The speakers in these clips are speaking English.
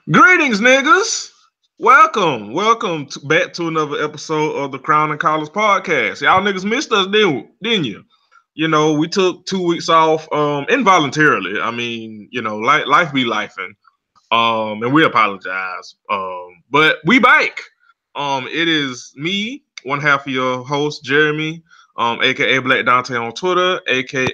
Greetings, niggas. Welcome back to another episode of the Crown and Collars podcast. Y'all niggas missed us, didn't you? You know, we took 2 weeks off involuntarily. I mean, you know, life be lifing. And we apologize. But we back. It is me, one half of your host, Jeremy, aka Black Dante on Twitter, aka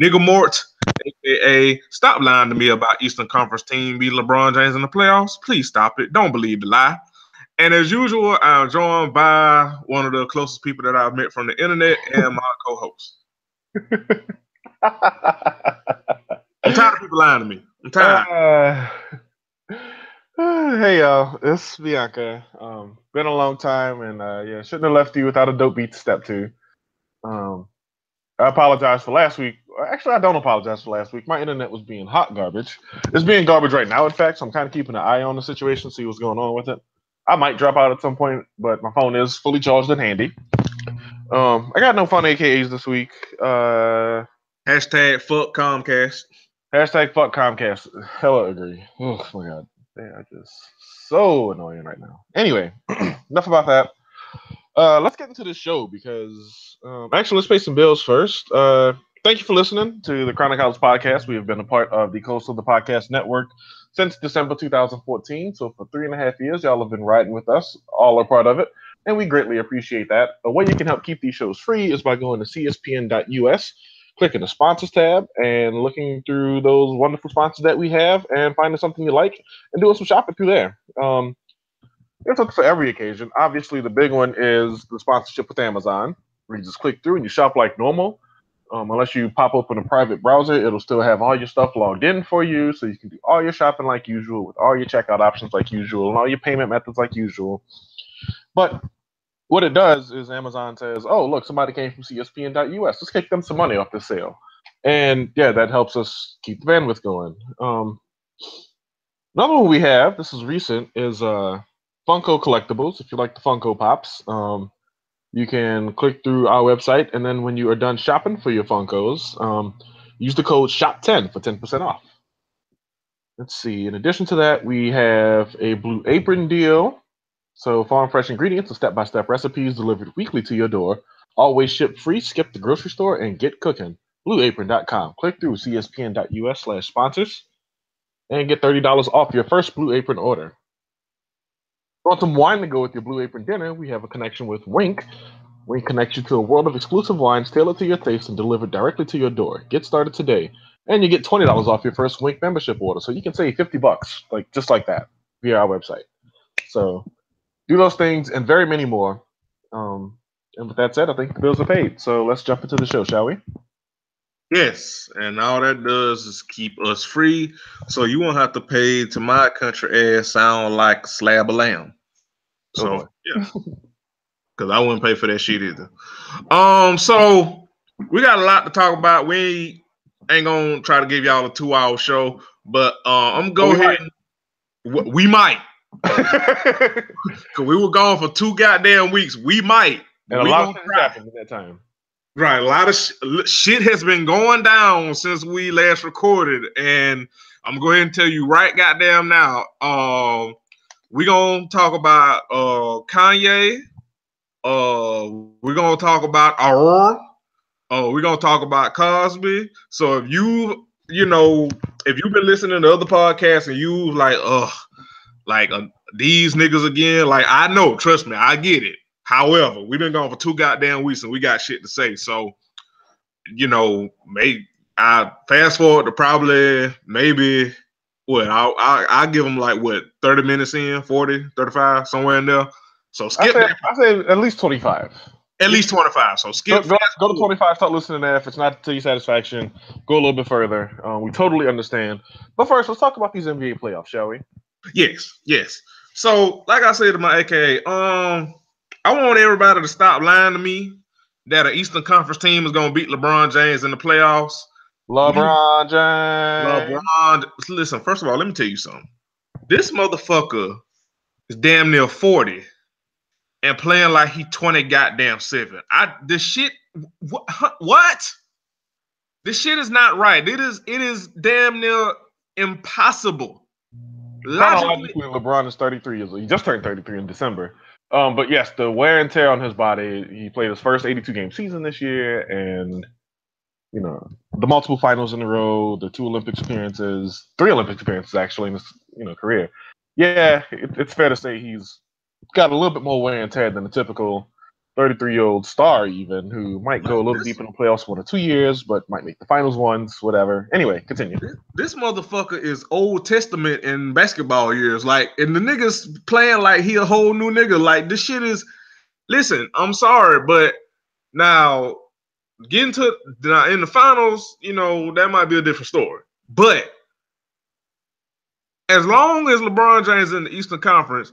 Nigga Mort, aka stop lying to me about Eastern Conference team beat LeBron James in the playoffs. Please stop it. Don't believe the lie. And as usual, I'm joined by one of the closest people that I've met from the internet and my co-host. I'm tired of people lying to me. I'm tired. Hey y'all, it's Bianca. Been a long time, and shouldn't have left you without a dope beat to step to. I apologize for last week. Actually, I don't apologize for last week. My internet was being hot garbage. It's being garbage right now, in fact. So I'm kind of keeping an eye on the situation, see what's going on with it. I might drop out at some point, but my phone is fully charged and handy. I got no fun AKAs this week. Hashtag fuck Comcast. Hashtag fuck Comcast. Hella agree. Oh my god. They are just so annoying right now. Anyway, enough about that. Let's get into the show because actually let's pay some bills first. Thank you for listening to the Crown and Collars podcast. We have been a part of the Coast of the Podcast Network since December 2014. So for 3.5 years, y'all have been riding with us. All are part of it, and we greatly appreciate that. A way you can help keep these shows free is by going to cspn.us, clicking the sponsors tab, and looking through those wonderful sponsors that we have, and finding something you like, and doing some shopping through there. It's up for every occasion. Obviously, the big one is the sponsorship with Amazon, where you just click through and you shop like normal. Unless you pop open a private browser, it'll still have all your stuff logged in for you, so you can do all your shopping like usual, with all your checkout options like usual, and all your payment methods like usual. But what it does is Amazon says, oh, look, somebody came from CSPN.us. Let's kick them some money off this sale. And yeah, that helps us keep the bandwidth going. Another one we have, this is recent, is Funko Collectibles. If you like the Funko Pops, you can click through our website, and then when you are done shopping for your Funkos, use the code SHOP10 for 10% off. Let's see. In addition to that, we have a Blue Apron deal. So farm fresh ingredients and step-by-step recipes delivered weekly to your door. Always ship free. Skip the grocery store and get cooking. BlueApron.com. Click through cspn.us/sponsors and get $30 off your first Blue Apron order. Want some wine to go with your Blue Apron dinner? We have a connection with Wink. Wink connects you to a world of exclusive wines tailored to your taste and delivered directly to your door. Get started today, and you get $20 off your first Wink membership order. So you can save $50, just like that, via our website. So do those things and very many more. And with that said, I think the bills are paid. So let's jump into the show, shall we? Yes, and all that does is keep us free, so you won't have to pay to my country ass sound like a slab of lamb. So yeah, because I wouldn't pay for that shit either. So we got a lot to talk about. We ain't gonna try to give y'all a 2-hour show, but I'm gonna go ahead and we might. Because we were gone for 2 goddamn weeks. We might. And a lot of things happened in that time. Right, a lot of shit has been going down since we last recorded, and I'm going to go ahead and tell you right goddamn now. We're going to talk about Kanye. We're going to talk about Aurora. We're going to talk about Cosby. So if you've been listening to other podcasts and you these niggas again, like, I know, trust me, I get it. However, we've been gone for 2 goddamn weeks and we got shit to say. So, maybe I fast forward to probably maybe I'll give them 30 minutes in, 40, 35, somewhere in there. So skip that. I say at least 25. At least 25. So skip. Go to 25, start listening there. If it's not to your satisfaction, go a little bit further. We totally understand. But first, let's talk about these NBA playoffs, shall we? Yes. So, like I said to my AKA, I want everybody to stop lying to me that an Eastern Conference team is going to beat LeBron James in the playoffs. LeBron James. Listen, first of all, let me tell you something. This motherfucker is damn near 40 and playing like he 20 goddamn 7. What? This shit is not right. It is damn near impossible Logically, Chronologically, LeBron is 33 years old. He just turned 33 in December. But yes, the wear and tear on his body. He played his first 82 game season this year, and the multiple finals in a row, the 3 Olympic appearances actually in his career. Yeah, it's fair to say he's got a little bit more wear and tear than a typical 33-year-old star, even who might go a little deep in the playoffs 1 or 2 years, but might make the finals once, whatever. Anyway, continue. This motherfucker is Old Testament in basketball years. Like, and the niggas playing like he a whole new nigga. Like, this shit is. Listen, I'm sorry, but now getting to in the finals, that might be a different story. But as long as LeBron James in the Eastern Conference,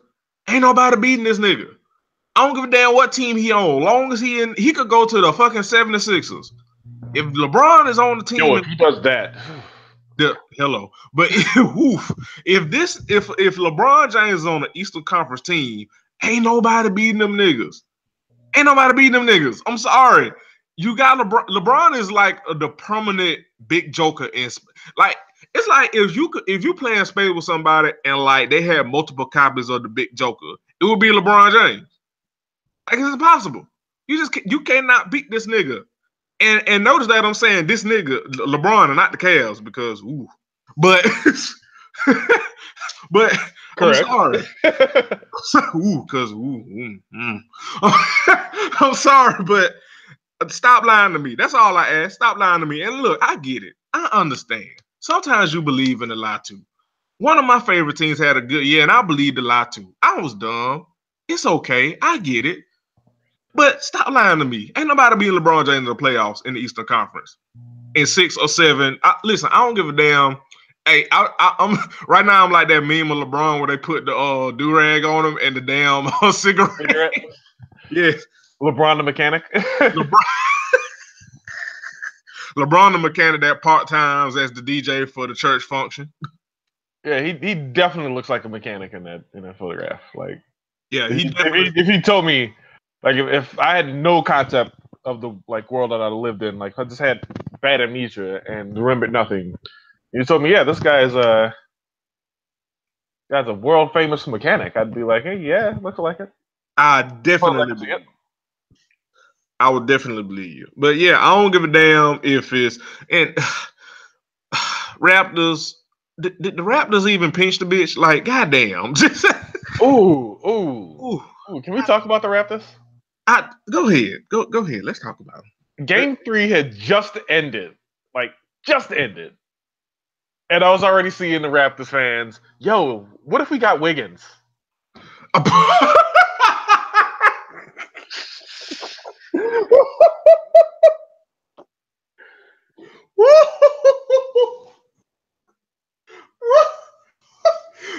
ain't nobody beating this nigga. I don't give a damn what team he on. Long as he could go to the fucking 76ers. If LeBron is on the team, if he does that, hello. But if LeBron James is on the Eastern Conference team, ain't nobody beating them niggas. I'm sorry. You got LeBron. LeBron is like the permanent big joker in like. It's like if you playing spades with somebody and like they have multiple copies of the big joker, it would be LeBron James. Like, it's impossible. You cannot beat this nigga. And notice that I'm saying this nigga LeBron and not the Cavs because but correct. I'm sorry. I'm sorry, but stop lying to me. That's all I ask. Stop lying to me. And look, I get it. I understand. Sometimes you believe in a lie too. One of my favorite teams had a good year, and I believed the lie too. I was dumb. It's okay. I get it. But stop lying to me. Ain't nobody beating LeBron James in the playoffs in the Eastern Conference in 6 or 7. Listen, I don't give a damn. Hey, I'm right now. I'm like that meme of LeBron where they put the do-rag on him and the damn cigarette. Yes, LeBron the mechanic. LeBron the mechanic that part-times as the DJ for the church function. Yeah, he definitely looks like a mechanic in that photograph. Like, yeah, if he told me, like, if I had no concept of the world that I lived in, like I just had bad amnesia and remembered nothing, you told me, yeah, this guy's a world famous mechanic, I'd be like, hey, yeah, looks like it. I would definitely believe you. But yeah, I don't give a damn if it's and Raptors. Did the Raptors even pinch the bitch? Like, goddamn. Ooh. Can we talk about the Raptors? Go ahead. Go ahead. Let's talk about it. Game 3 had just ended. And I was already seeing the Raptors fans, yo, what if we got Wiggins?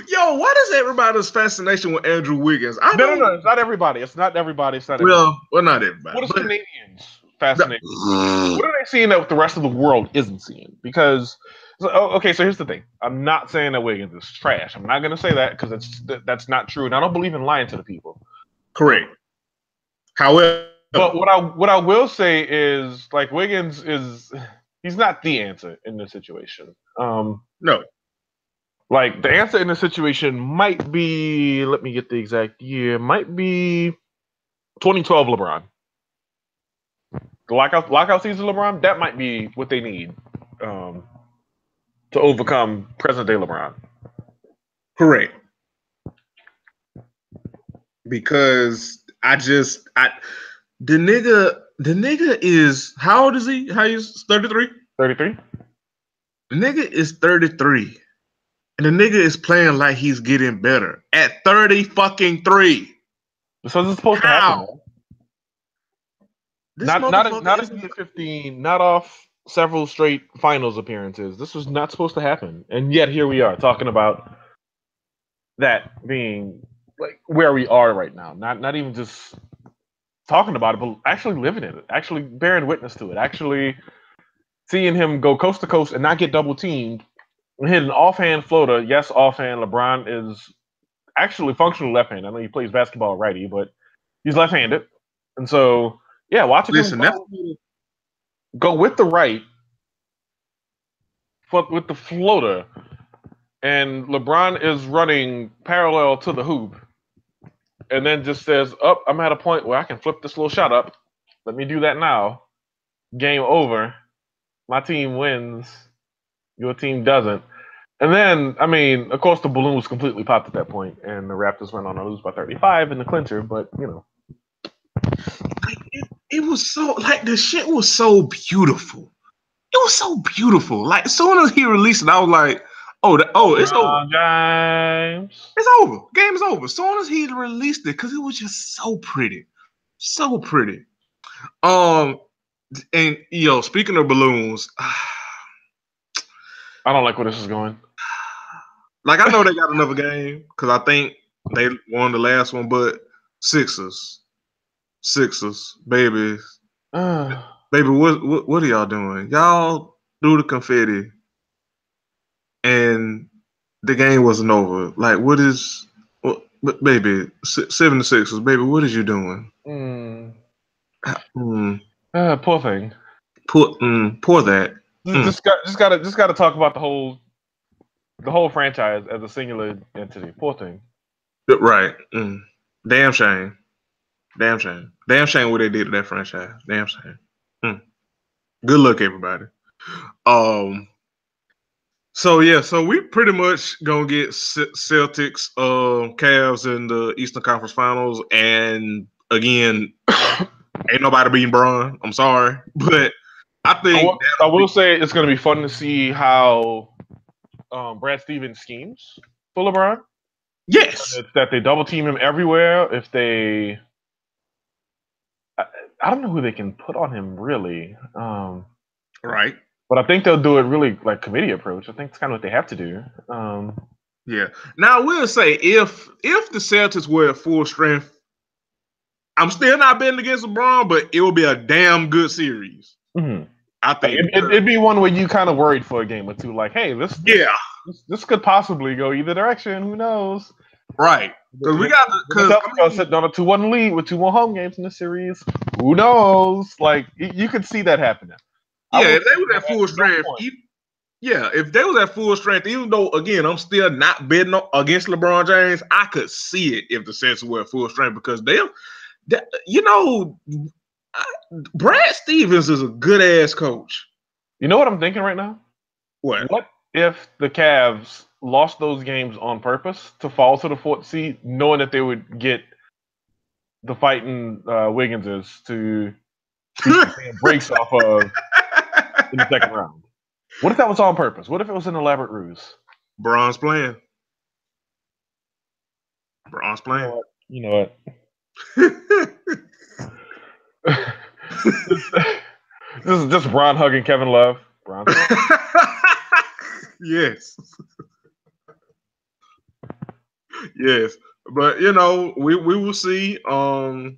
Yo, what is everybody's fascination with Andrew Wiggins? No, it's not everybody. It's not everybody. Well, not everybody. What is Canadians fascinating? What are they seeing that the rest of the world isn't seeing? Because, okay, so here's the thing. I'm not saying that Wiggins is trash. I'm not going to say that because that's not true, and I don't believe in lying to the people. Correct. However, but what I will say is, like, Wiggins he's not the answer in this situation. No. Like, the answer in this situation might be, let me get the exact year, might be 2012 LeBron. The lockout season LeBron, that might be what they need to overcome present day LeBron. Correct. Because the nigga is, how old is he? How he's 33? 33. The nigga is 33. And the nigga is playing like he's getting better at 30 fucking 3. So this is supposed to happen. Not in 15, not off several straight finals appearances. This was not supposed to happen. And yet here we are talking about that being like where we are right now. Not even just talking about it, but actually living in it, actually bearing witness to it, actually seeing him go coast to coast and not get double teamed. Hit an offhand floater. Yes, offhand. LeBron is actually functional left-handed. I know he plays basketball righty, but he's left-handed. And so, yeah, watching him go with the right foot with the floater and LeBron is running parallel to the hoop, and then just says, "Oh, I'm at a point where I can flip this little shot up. Let me do that now. Game over. My team wins. Your team doesn't." And then, I mean, of course, the balloon was completely popped at that point, and the Raptors went on to lose by 35 in the clincher. But it was so like the shit was so beautiful. It was so beautiful. Like as soon as he released it, I was like, it's over. James. It's over. Game is over. As soon as he released it, because it was just so pretty. So pretty. And speaking of balloons, I don't like where this is going. Like I know they got another game because I think they won the last one, but Sixers, baby, baby, what are y'all doing? Y'all threw the confetti, and the game wasn't over. Like, baby, 76ers, baby, what is you doing? Poor thing. Poor that. Just gotta talk about the whole franchise as a singular entity. Poor thing. Right. Damn shame. Damn shame what they did to that franchise. Damn shame. Good luck, everybody. So we pretty much gonna get Celtics, Cavs in the Eastern Conference Finals, and again, ain't nobody beating Bron. I'm sorry, but I think I will say it's gonna be fun to see how Brad Stevens schemes for LeBron. Yes, it's that they double team him everywhere. If they, I don't know who they can put on him really. Right. But I think they'll do it really like committee approach. I think it's kind of what they have to do. Yeah. Now I will say if the Celtics were at full strength, I'm still not betting against LeBron, but it will be a damn good series. Mm-hmm. I think it'd be one where you kind of worried for a game or two, like, hey, this could possibly go either direction. Who knows? Right. Because we got the sitting on a 2-1 lead with 2 more home games in the series. Who knows? Like you could see that happening. Yeah, if they were at full strength, if they was at full strength, even though again I'm still not betting against LeBron James, I could see it if the Celtics were at full strength because Brad Stevens is a good ass coach. You know what I'm thinking right now? What if the Cavs lost those games on purpose to fall to the 4th seed, knowing that they would get the fighting Wigginses to breaks off of in the second round? What if that was on purpose? What if it was an elaborate ruse? Bron's playing. You know what? This is just Bron hugging Kevin Love. Yes. Yes. But we will see. The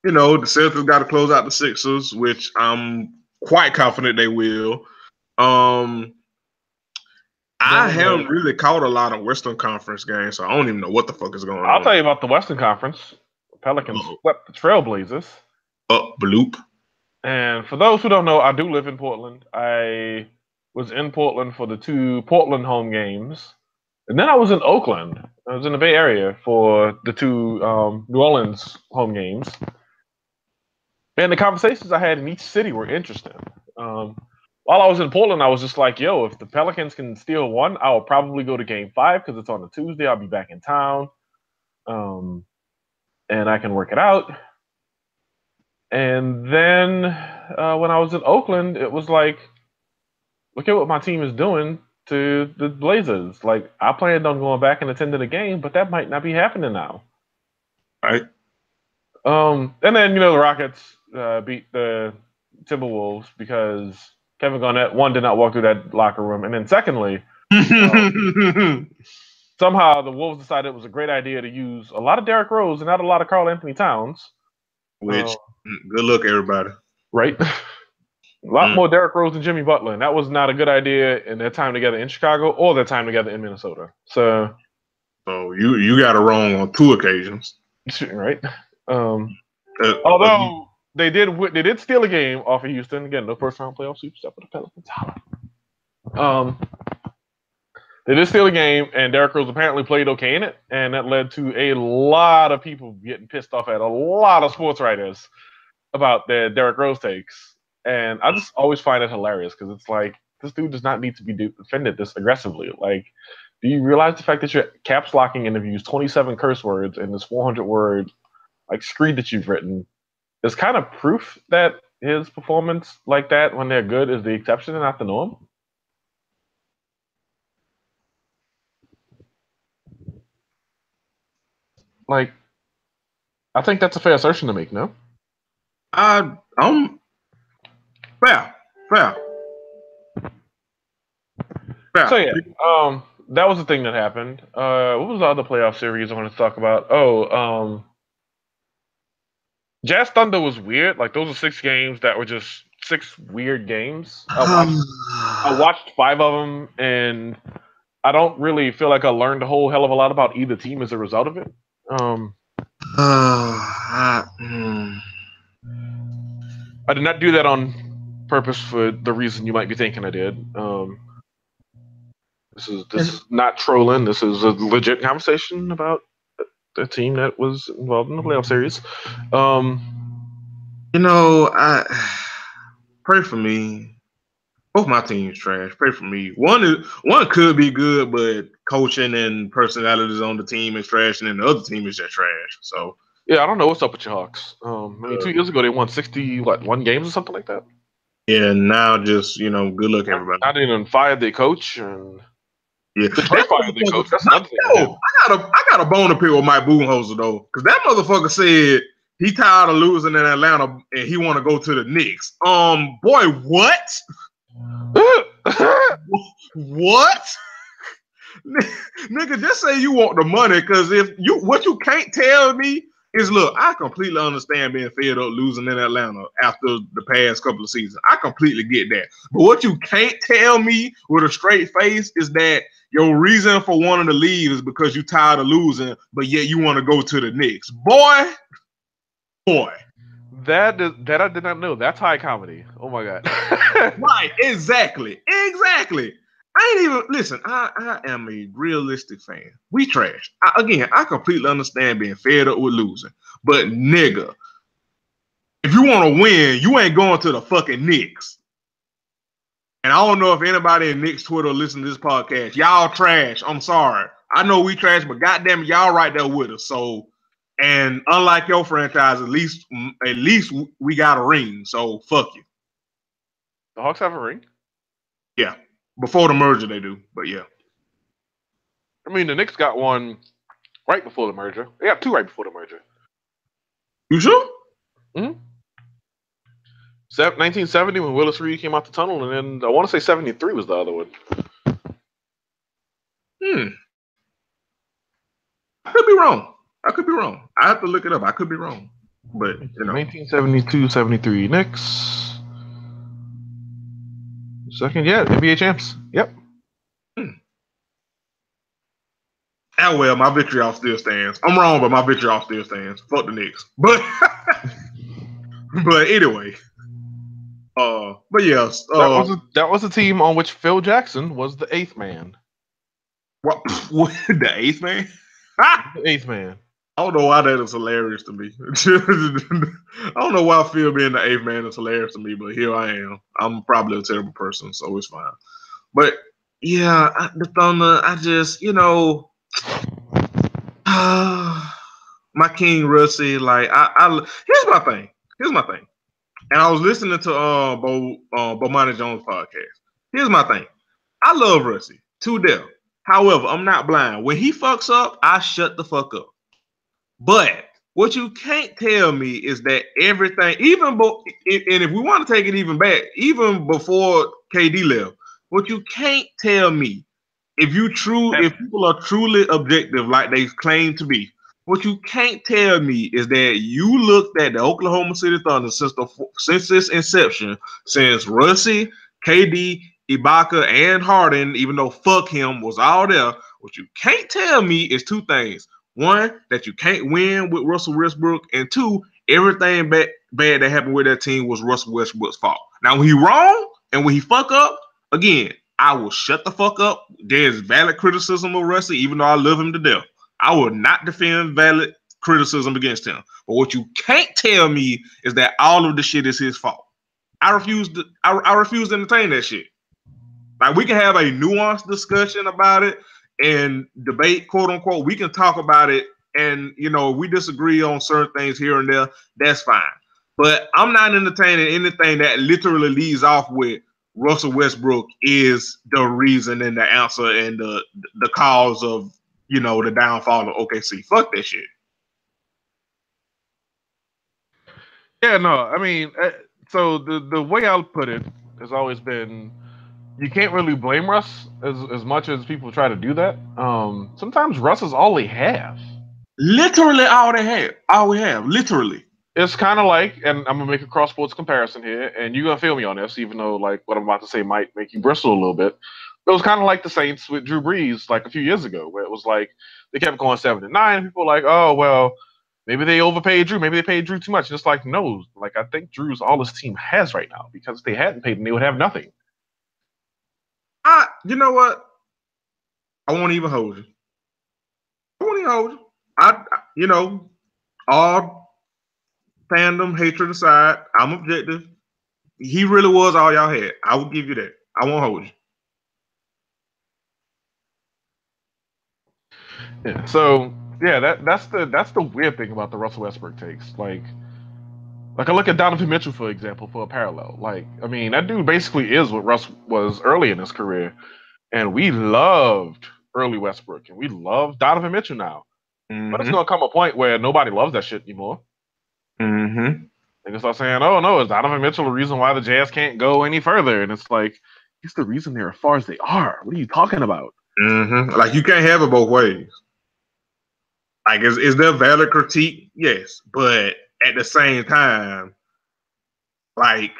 Celtics got to close out the Sixers, which I'm quite confident they will. I haven't really caught a lot of Western Conference games, so I don't even know what the fuck is going on. I'll tell you about the Western Conference. The Pelicans swept the Trailblazers. Bloop. And for those who don't know, I do live in Portland. I was in Portland for the 2 Portland home games. And then I was in Oakland. I was in the Bay Area for the 2 New Orleans home games. And the conversations I had in each city were interesting. While I was in Portland, I was just like, yo, if the Pelicans can steal one, I will probably go to game 5 because it's on a Tuesday. I'll be back in town. And I can work it out. And then when I was in Oakland, it was like, look at what my team is doing to the Blazers. Like, I planned on going back and attending the game, but that might not be happening now. Right. And then, the Rockets beat the Timberwolves because Kevin Garnett, one, did not walk through that locker room. And then secondly, somehow the Wolves decided it was a great idea to use a lot of Derrick Rose and not a lot of Karl Anthony Towns. Which, good luck, everybody. Right? A lot more Derrick Rose than Jimmy Butler. And that was not a good idea in their time together in Chicago or their time together in Minnesota. So you got it wrong on 2 occasions. Right? Although they did steal a game off of Houston. Again, no first round playoff sweep except for the Pelicans. They did steal a game, and Derrick Rose apparently played okay in it, and that led to a lot of people getting pissed off at a lot of sports writers about their Derrick Rose takes. And I just always find it hilarious because it's like, this dude does not need to be defended this aggressively. Like, do you realize the fact that you're caps locking and have used 27 curse words in this 400-word like screed that you've written is kind of proof that his performance like that when they're good is the exception and not the norm? Like, I think that's a fair assertion to make, no? I'm fair. So yeah, that was the thing that happened. What was the other playoff series I wanted to talk about? Jazz Thunder was weird. Like, those were 6 games that were just 6 weird games. I watched 5 of them, and I don't really feel like I learned a whole hell of a lot about either team as a result of it. I did not do that on purpose for the reason you might be thinking I did. This is not trolling. This is a legit conversation about a team that was involved in the playoff series. I pray for me. Both my teams trash. Pray for me. One could be good, but coaching and personalities on the team is trash, and then the other team is just trash. So yeah, I don't know what's up with your Hawks. 2 years ago they won 1 games or something like that. Yeah, now just good luck everybody. I didn't even fire their coach, and yeah, they fired their coach. That's another thing. I got a bone to pick with Mike Budenholzer though, because that motherfucker said he tired of losing in Atlanta and he want to go to the Knicks. Boy, what? What? Nigga, just say you want the money, because what you can't tell me is, look, I completely understand being fed up losing in Atlanta after the past couple of seasons. I completely get that. But what you can't tell me with a straight face is that your reason for wanting to leave is because you're tired of losing, but yet you want to go to the Knicks. Boy. That I did not know. That's high comedy. Oh my god. Right, exactly. I ain't even listen. I am a realistic fan. We trash. I completely understand being fed up with losing, but nigga, if you want to win, you ain't going to the fucking Knicks. And I don't know if anybody in Knicks Twitter listen to this podcast. Y'all trash. I'm sorry. I know we trash, but goddamn it, y'all right there with us. So, and unlike your franchise, at least we got a ring. So fuck you. The Hawks have a ring? Yeah. Before the merger, they do, but yeah. I mean, the Knicks got one right before the merger. They got 2 right before the merger. You sure? Mm-hmm. 1970 when Willis Reed came out the tunnel, and then I want to say 73 was the other one. I could be wrong. I have to look it up. I could be wrong. But, 1972, 73 Knicks. Second, yeah, NBA champs. Yep. Ah, well, my vitriol still stands. I'm wrong, but my vitriol still stands. Fuck the Knicks. But anyway. But yes. That was a team on which Phil Jackson was the 8th man. What? The 8th man? The 8th man. I don't know why that is hilarious to me. I don't know why Phil being the 8th man is hilarious to me, but here I am. I'm probably a terrible person, so it's fine. But yeah, the Thunder, I just, my King Russie, like here's my thing. And I was listening to Bomani Jones podcast. Here's my thing. I love Russie to death. However, I'm not blind. When he fucks up, I shut the fuck up. But what you can't tell me is that everything, and if we want to take it even back, even before KD left, what you can't tell me, if people are truly objective like they claim to be, what you can't tell me is that you looked at the Oklahoma City Thunder since its inception, since Russie, KD, Ibaka, and Harden, even though fuck him, was all there. What you can't tell me is 2 things. 1, that you can't win with Russell Westbrook, and 2, everything bad that happened with that team was Russell Westbrook's fault. Now, when he wrong and when he fuck up, again, I will shut the fuck up. There's valid criticism of Rusty, even though I love him to death. I will not defend valid criticism against him. But what you can't tell me is that all of the shit is his fault. I refuse to entertain that shit. Like, we can have a nuanced discussion about it and debate, quote unquote. We can talk about it, and we disagree on certain things here and there. That's fine. But I'm not entertaining anything that literally leads off with Russell Westbrook is the reason and the answer and the cause of the downfall of OKC. Fuck that shit. Yeah, no, I mean, so the way I'll put it has always been, you can't really blame Russ as much as people try to do that. Sometimes Russ is all they have. Literally all they have. All we have. Literally. It's kind of like, and I'm gonna make a cross sports comparison here, and you're gonna feel me on this, even though like what I'm about to say might make you bristle a little bit. It was kind of like the Saints with Drew Brees like a few years ago, where it was like they kept going 7-9. People were like, oh well, maybe they overpaid Drew, maybe they paid Drew too much. And it's like, no, like I think Drew's all his team has right now, because if they hadn't paid him, they would have nothing. You know what? I won't even hold you. All fandom, hatred aside, I'm objective. He really was all y'all had. I will give you that. I won't hold you. Yeah. So yeah, that's the weird thing about the Russell Westbrook takes. Like I look at Donovan Mitchell, for example, for a parallel. Like, I mean, that dude basically is what Russ was early in his career. And we loved early Westbrook, and we love Donovan Mitchell now. Mm-hmm. But it's going to come a point where nobody loves that shit anymore. Mm-hmm. They can start saying, oh, no, is Donovan Mitchell the reason why the Jazz can't go any further? And it's like, he's the reason they're as far as they are. What are you talking about? Mm-hmm. Like, you can't have it both ways. Like, is there valid critique? Yes. But at the same time, like,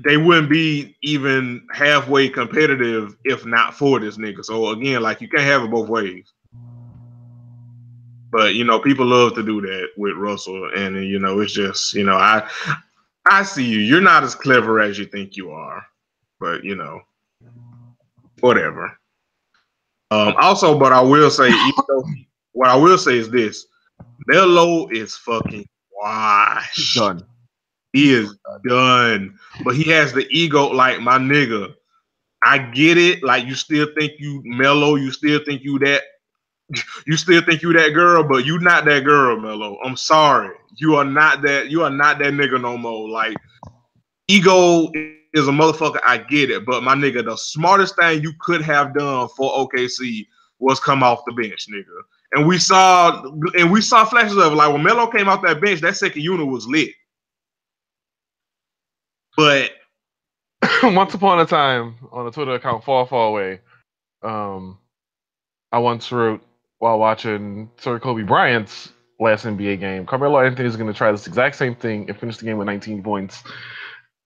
they wouldn't be even halfway competitive if not for this nigga. So again, like, you can't have it both ways. But people love to do that with Russell, and it's just I see you. You're not as clever as you think you are, but whatever. Also, but I will say, what I will say is this: Melo is fucking washed. Done. He is done. But he has the ego, like, my nigga. I get it. Like, you still think you Melo. You still think you that. You still think you that girl, but you not that girl, Melo. I'm sorry. You are not that. You are not that nigga no more. Like, ego is a motherfucker. I get it, but my nigga, the smartest thing you could have done for OKC was come off the bench, nigga. And we saw flashes of it. Like, when Melo came off that bench, that second unit was lit. But once upon a time on the Twitter account Far Away, I once wrote while watching Sir Kobe Bryant's last NBA game, Carmelo Anthony is going to try this exact same thing and finish the game with 19 points.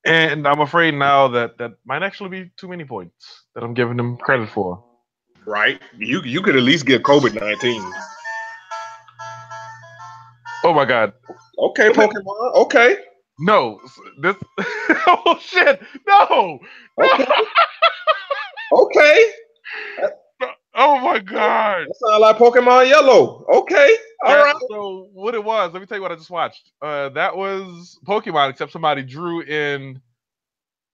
And I'm afraid now that might actually be too many points that I'm giving him credit for. Right? You could at least give Kobe 19. Oh my God. Okay, Pokemon. Okay. No, this. Oh shit! No. Okay. Okay. Oh my God! That sounds like Pokemon Yellow. Okay, all right. So what it was? Let me tell you what I just watched. That was Pokemon, except somebody drew in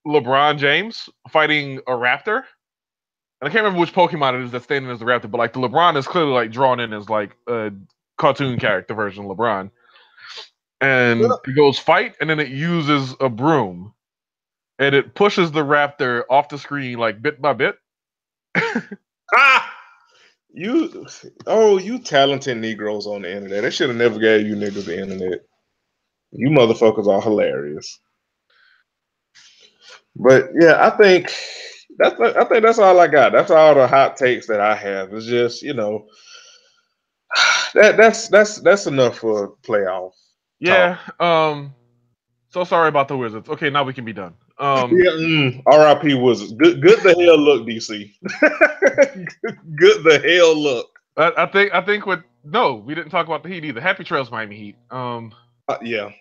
LeBron James fighting a raptor, and I can't remember which Pokemon it is that's standing as the raptor, but like the LeBron is clearly like drawn in as like a cartoon character version of LeBron. And it goes fight, and then it uses a broom, and it pushes the raptor off the screen like bit by bit. You talented Negroes on the internet. They should have never gave you niggas the internet. You motherfuckers are hilarious. But yeah, I think that's all I got. That's all the hot takes that I have. It's just that's enough for playoff. Yeah. So sorry about the Wizards. Okay, now we can be done. R.I.P. Wizards. Good the hell look, DC. Good the hell look. I think we didn't talk about the Heat either. Happy Trails, Miami Heat. Yeah.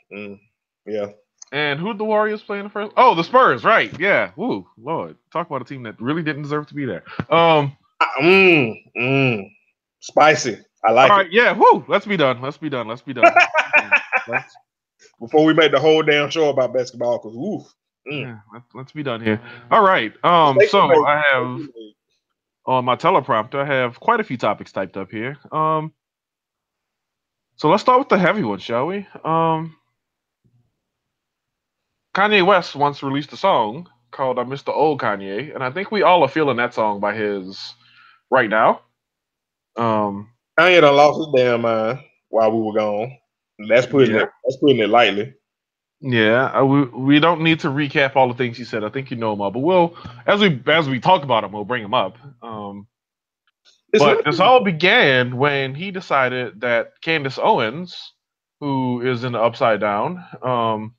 Yeah. And who'd the Warriors play in the first? Oh, the Spurs, right? Yeah. Woo, Lord, talk about a team that really didn't deserve to be there. Spicy. I like All it. right, yeah. Woo. Let's be done. Let's be done. Before we make the whole damn show about basketball, because Yeah, let's be done here. All right. So I have on my teleprompter, I have quite a few topics typed up here. So let's start with the heavy one, shall we? Kanye West once released a song called "I Miss the Old Kanye," and I think we all are feeling that song by his right now. Kanye done lost his damn mind while we were gone. That's putting it lightly. Yeah, we don't need to recap all the things he said. I think you know them all, but we'll as we talk about him, we'll bring him up. But this all began when he decided that Candace Owens, who is in the Upside Down,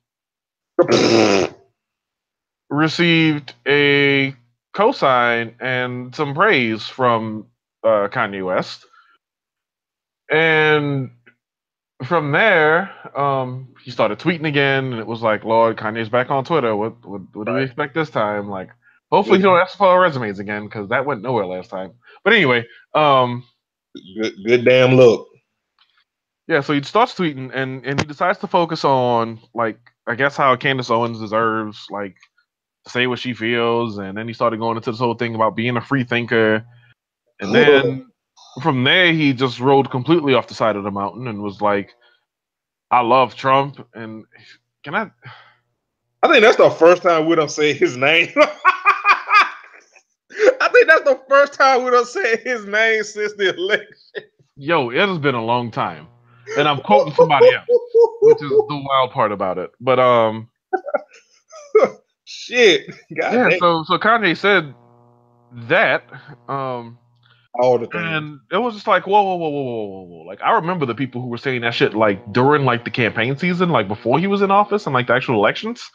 received a cosign and some praise from Kanye West, and from there, he started tweeting again, and it was like, "Lord, Kanye's back on Twitter. What do we expect this time? Like, hopefully, he don't ask for our resumes again because that went nowhere last time." But anyway, good damn look. Yeah, so he starts tweeting, and he decides to focus on like I guess how Candace Owens deserves like to say what she feels, and then he started going into this whole thing about being a free thinker, and then from there he just rode completely off the side of the mountain and was like, I love Trump, and can I think that's the first time we don't say his name. I think that's the first time we don't say his name since the election. Yo, it has been a long time. And I'm quoting somebody else, which is the wild part about it. But shit. God yeah, damn. so Kanye said that all the things. And it was just like, whoa. Like, I remember the people who were saying that shit, like, during, like, the campaign season, like, before he was in office and, like, the actual elections.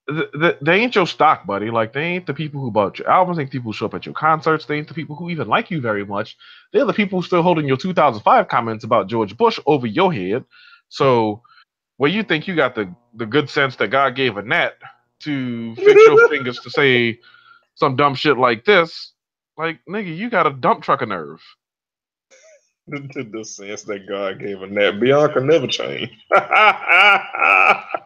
They ain't your stock, buddy. Like, they ain't the people who bought your albums. They ain't the people who show up at your concerts. They ain't the people who even like you very much. They're the people who still holding your 2005 comments about George Bush over your head. So, where you think you got the good sense that God gave a gnat to fix your fingers to say some dumb shit like this, like, nigga, you got a dump truck of nerve. The sense that God gave a gnat. Bianca never changed.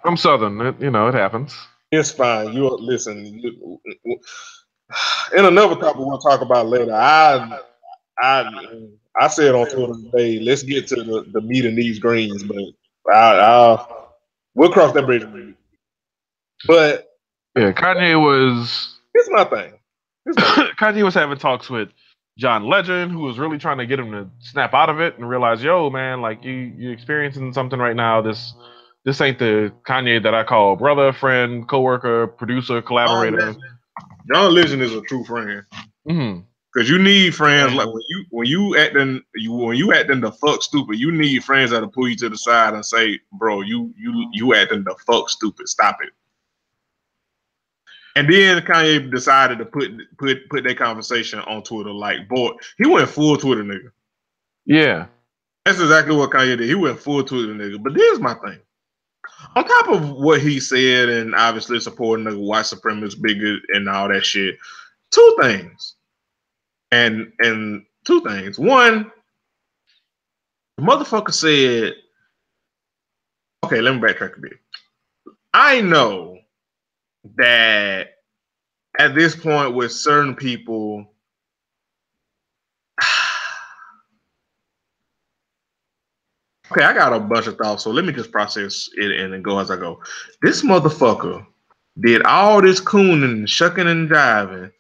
I'm Southern. It happens. It's fine. You listen. In another topic we'll talk about later, I said on Twitter today, let's get to the meat and these greens, but we'll cross that bridge. But yeah, Kanye was. Here's my thing. Kanye was having talks with John Legend, who was really trying to get him to snap out of it and realize, yo, man, like you experiencing something right now. This ain't the Kanye that I call brother, friend, coworker, producer, collaborator. John Legend is a true friend. Because you need friends like when you acting the fuck stupid. You need friends that'll pull you to the side and say, bro, you acting the fuck stupid. Stop it. And then Kanye decided to put that conversation on Twitter. Like, boy, he went full Twitter nigga. Yeah. That's exactly what Kanye did. He went full Twitter nigga. But here's my thing. On top of what he said and obviously supporting the white supremacist bigot and all that shit, two things. And two things. One, the motherfucker said, okay, let me backtrack a bit. I know that at this point with certain people, okay, I got a bunch of thoughts, so let me just process it and then go as I go. This motherfucker did all this cooning and shucking and jiving,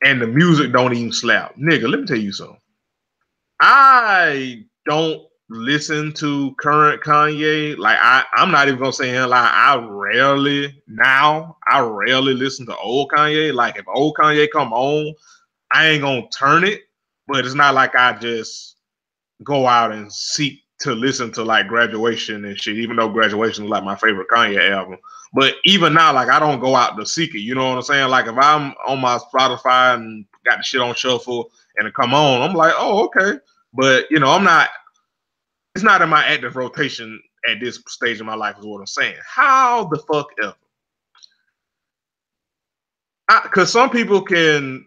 and the music don't even slap. Nigga, let me tell you something. I don't listen to current Kanye. Like I'm not even gonna say him. Like I rarely listen to old Kanye. Like if old Kanye come on, I ain't gonna turn it. But it's not like I just go out and seek to listen to like Graduation and shit. Even though Graduation is like my favorite Kanye album. But even now, like I don't go out to seek it. You know what I'm saying? Like if I'm on my Spotify and got the shit on shuffle and it come on, I'm like, oh okay. But I'm not. It's not in my active rotation at this stage of my life is what I'm saying. How the fuck ever? Because some people can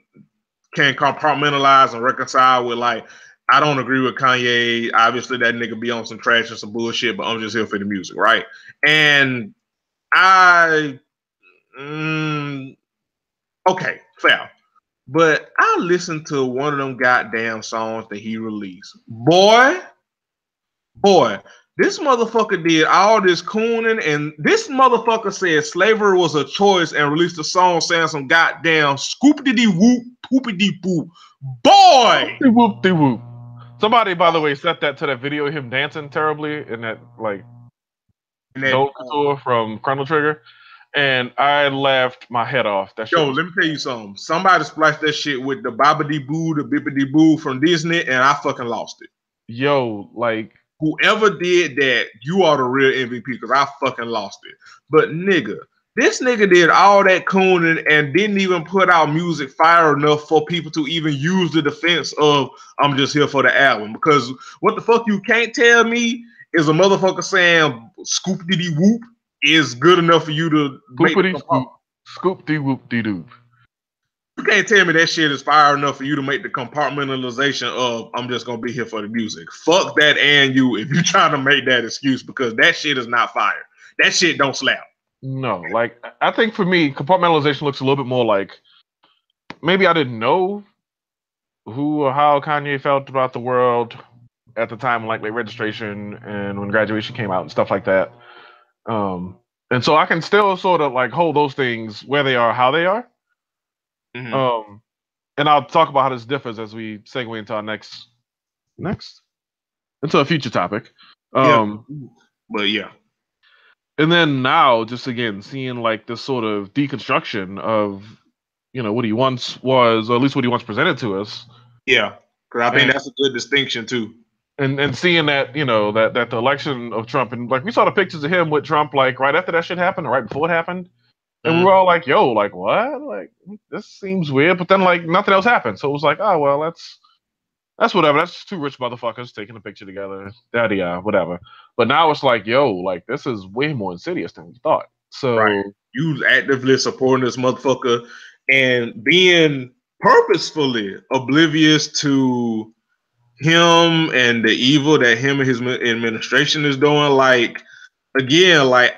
compartmentalize and reconcile with like, I don't agree with Kanye. Obviously, that nigga be on some trash and some bullshit, but I'm just here for the music, right? And okay, fair. But I listened to one of them goddamn songs that he released. Boy, this motherfucker did all this cooning, and this motherfucker said slavery was a choice and released a song saying some goddamn scoopity-dee-whoop, poopity-poop. Boy! Whoop-de-whoop. Somebody, by the way, set that to that video of him dancing terribly in that, like, Dole Couture from Chrono Trigger. And I laughed my head off. That shit let me tell you something. Somebody spliced that shit with the Babidi-Boo, the Bibbidi-Boo from Disney, and I fucking lost it. Yo, like, whoever did that, you are the real MVP because I fucking lost it. But nigga, this nigga did all that cooning and didn't even put out music fire enough for people to even use the defense of I'm just here for the album. Because what the fuck you can't tell me is a motherfucker saying scoop-dee-dee-whoop is good enough for you to scoop-dee-whoop-dee-doo. You can't tell me that shit is fire enough for you to make the compartmentalization of I'm just gonna be here for the music. Fuck that and you if you're trying to make that excuse because that shit is not fire. That shit don't slap. No, like I think for me, compartmentalization looks a little bit more like maybe I didn't know who or how Kanye felt about the world at the time, like late registration and when graduation came out and stuff like that. And so I can still sort of like hold those things where they are, how they are. Mm-hmm. And I'll talk about how this differs as we segue into our next into a future topic. But yeah. And then now, just again, seeing like this sort of deconstruction of, you know, what he once was, or at least what he once presented to us. Yeah, because I think that's a good distinction too. And seeing that, you know, that the election of Trump, and like we saw the pictures of him with Trump, like right after that shit happened, or right before it happened. And we were all like, yo, like, what? Like, this seems weird. But then, like, nothing else happened. So it was like, oh, well, that's whatever. That's just two rich motherfuckers taking a picture together. Whatever. But now it's like, yo, like, this is way more insidious than we thought. So right. You actively supporting this motherfucker and being purposefully oblivious to him and the evil that him and his administration is doing. Like, again, like,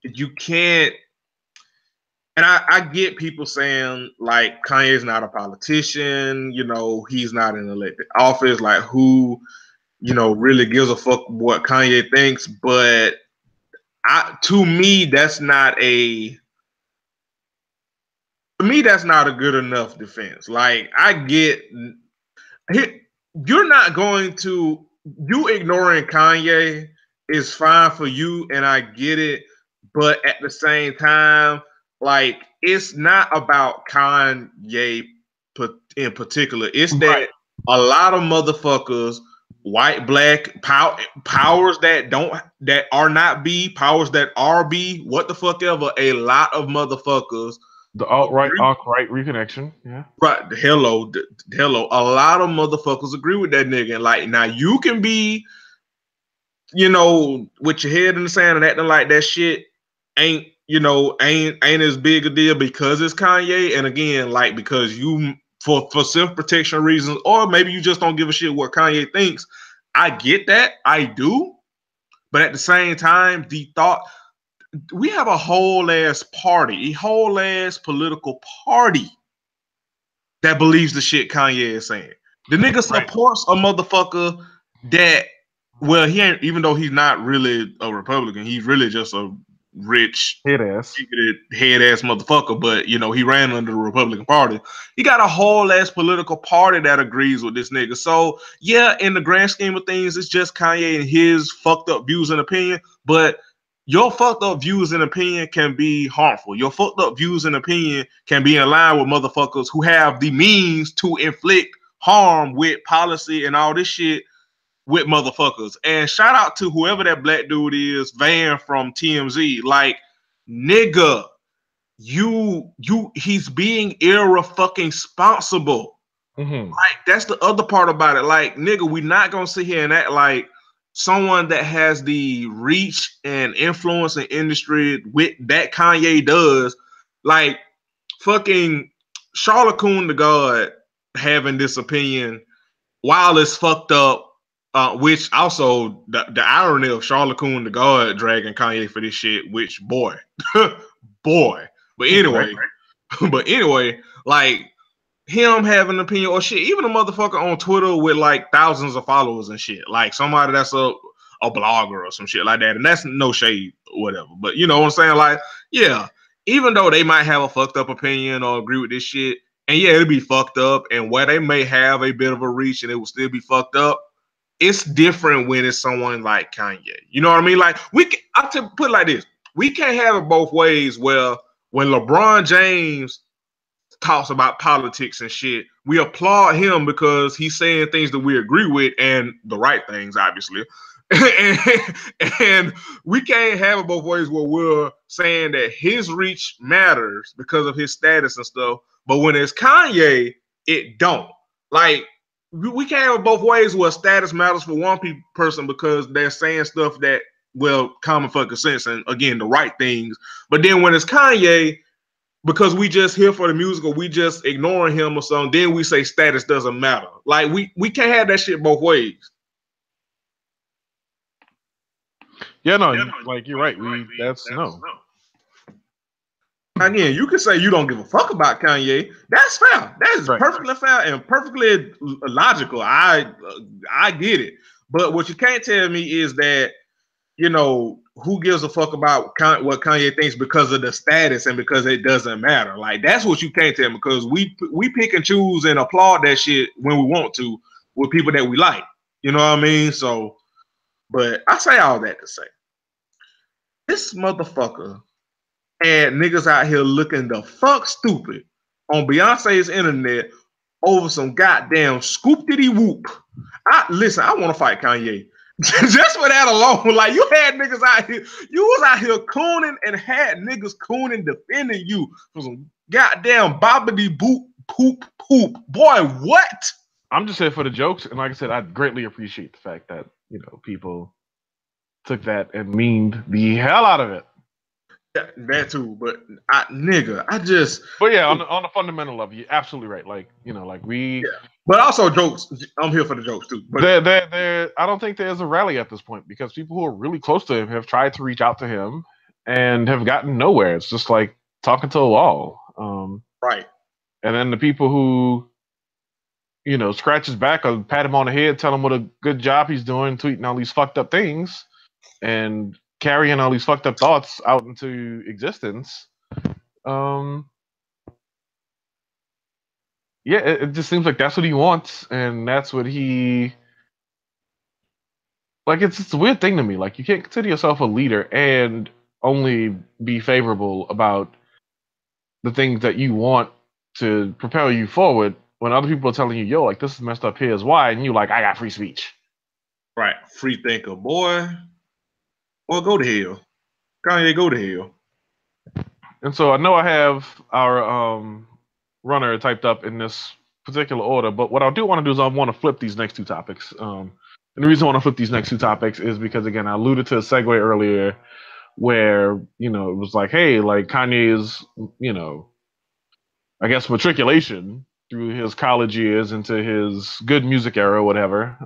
you can't. And I get people saying, like, Kanye's not a politician, you know, he's not in elected office, like, who, you know, really gives a fuck what Kanye thinks, but to me, that's not a good enough defense. Like, I get, you're not going to, you ignoring Kanye is fine for you, and I get it, but at the same time, like, it's not about Kanye in particular. It's that a lot of motherfuckers, white, black, powers that are not B, powers that are B, what the fuck ever, a lot of motherfuckers. The alt-right reconnection, yeah. Right, hello. A lot of motherfuckers agree with that nigga. And like, now you can be, you know, with your head in the sand and acting like that shit ain't as big a deal because it's Kanye. And again, like, because you for self-protection reasons, or maybe you just don't give a shit what Kanye thinks. I get that. I do. But at the same time, we have a whole ass party, a whole ass political party that believes the shit Kanye is saying. The nigga supports a motherfucker that, well, he ain't, even though he's not really a Republican, he's really just a rich head ass motherfucker, but you know, he ran under the Republican Party. He got a whole ass political party that agrees with this nigga. So yeah, in the grand scheme of things, it's just Kanye and his fucked up views and opinion, but your fucked up views and opinion can be harmful. Your fucked up views and opinion can be in line with motherfuckers who have the means to inflict harm with policy and all this shit with motherfuckers. And shout out to whoever that black dude is, Van from TMZ. Like, nigga, he's being irresponsible. Mm-hmm. Like, that's the other part about it. Like, nigga, we not gonna sit here and act like someone that has the reach and influence in industry with that Kanye does, like fucking Charlotte Coon the God having this opinion while it's fucked up. Which also the irony of Charlotte Coon the God dragging Kanye for this shit, which boy, boy. But anyway, but anyway, like him having an opinion or shit, even a motherfucker on Twitter with like thousands of followers and shit, like somebody that's a blogger or some shit like that, and that's no shade or whatever. But you know what I'm saying? Like, yeah, even though they might have a fucked up opinion or agree with this shit, and yeah, it'll be fucked up, and where they may have a bit of a reach and it will still be fucked up, it's different when it's someone like Kanye. You know what I mean? Like I put it like this: we can't have it both ways. Where when LeBron James talks about politics and shit, we applaud him because he's saying things that we agree with and the right things, obviously. and we can't have it both ways where we're saying that his reach matters because of his status and stuff, but when it's Kanye, it don't. Like, we can't have it both ways where status matters for one person because they're saying stuff that, well, common fucking sense and again the right things, but then when it's Kanye, because we just here for the music or we just ignoring him or something, then we say status doesn't matter. Like we can't have that shit both ways. Yeah, no, like you're right. That's no. Again, you can say you don't give a fuck about Kanye. That's fair. That is perfectly fair and perfectly logical. I get it. But what you can't tell me is that, you know, who gives a fuck about what Kanye thinks because of the status and because it doesn't matter. Like, that's what you can't tell me, because we pick and choose and applaud that shit when we want to with people that we like. You know what I mean? So, but I say all that to say, this motherfucker had niggas out here looking the fuck stupid on Beyonce's internet over some goddamn scoop-diddy-whoop. Listen, I want to fight Kanye. Just for that alone, like, you had niggas out here, you was out here cooning and had niggas cooning defending you for some goddamn bobbity boop poop. Boy, what? I'm just here for the jokes, and like I said, I greatly appreciate the fact that, you know, people took that and memed the hell out of it. Yeah, that too, but I just. But yeah, on the fundamental level, you're absolutely right. Like, you know, like we. Yeah. But also jokes. I'm here for the jokes too. But I don't think there's a rally at this point because people who are really close to him have tried to reach out to him and have gotten nowhere. It's just like talking to a wall. Right. And then the people who, you know, scratch his back or pat him on the head, tell him what a good job he's doing, tweeting all these fucked up things, and carrying all these fucked up thoughts out into existence. Yeah, it just seems like that's what he wants, and that's what he. Like, it's a weird thing to me. Like, you can't consider yourself a leader and only be favorable about the things that you want to propel you forward when other people are telling you, yo, like, this is messed up, here's why, and you like, I got free speech. Right. Free thinker, boy. Well, go to hell. Kanye, go to hell. And so I know I have our runner typed up in this particular order, but what I do want to do is I want to flip these next two topics. And the reason I want to flip these next two topics is because, again, I alluded to a segue earlier where, you know, it was like, hey, like Kanye's, you know, I guess matriculation through his college years into his good music era or whatever,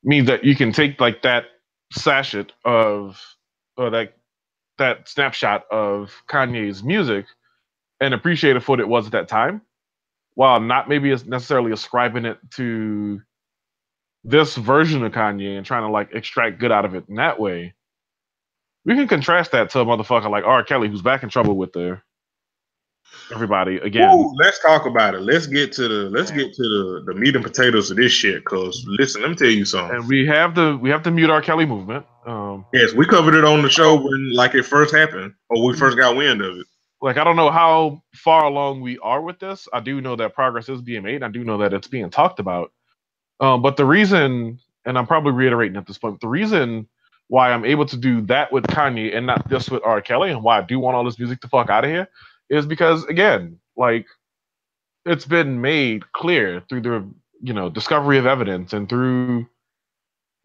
means that you can take like that sachet of, or that snapshot of Kanye's music and appreciate it for what it was at that time, while not maybe necessarily ascribing it to this version of Kanye and trying to like extract good out of it in that way. We can contrast that to a motherfucker like R. Kelly, who's back in trouble with everybody again. Ooh, let's talk about it. Let's get to the meat and potatoes of this shit. Cause listen, let me tell you something. And we have the Mute R. Kelly movement. Yes, we covered it on the show when like it first happened, or we first got wind of it. Like, I don't know how far along we are with this. I do know that progress is being made. I do know that it's being talked about. But the reason, and I'm probably reiterating at this point, the reason why I'm able to do that with Kanye and not this with R. Kelly, and why I do want all this music to fuck out of here, is because, again, like, it's been made clear through the, you know, discovery of evidence and through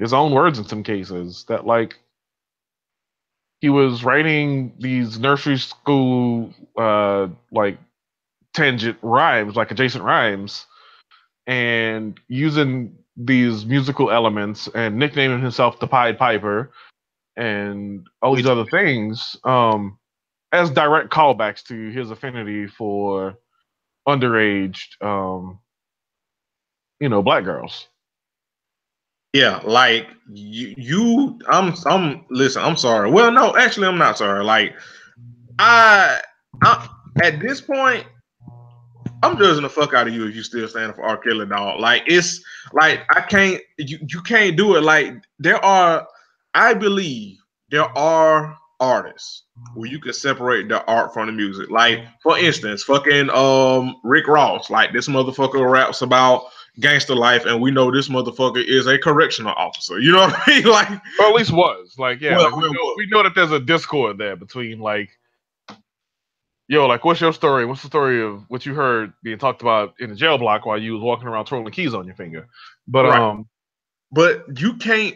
his own words in some cases that like he was writing these nursery school like tangent rhymes, like adjacent rhymes, and using these musical elements and nicknaming himself the Pied Piper and all these other things as direct callbacks to his affinity for underage, black girls. Yeah, like I'm listen, I'm sorry. Well, no, actually I'm not sorry. Like I at this point, I'm judging the fuck out of you if you still standing for R. Kelly, dog. Like it's like I can't you can't do it. Like I believe there are artists where you can separate the art from the music. Like, for instance, fucking Rick Ross. Like this motherfucker raps about gangster life, and we know this motherfucker is a correctional officer. You know what I mean? Like, or at least was. Like, yeah, well, we know that there's a discord there between like, yo, like, what's your story? What's the story of what you heard being talked about in the jail block while you was walking around twirling keys on your finger? But right. But you can't.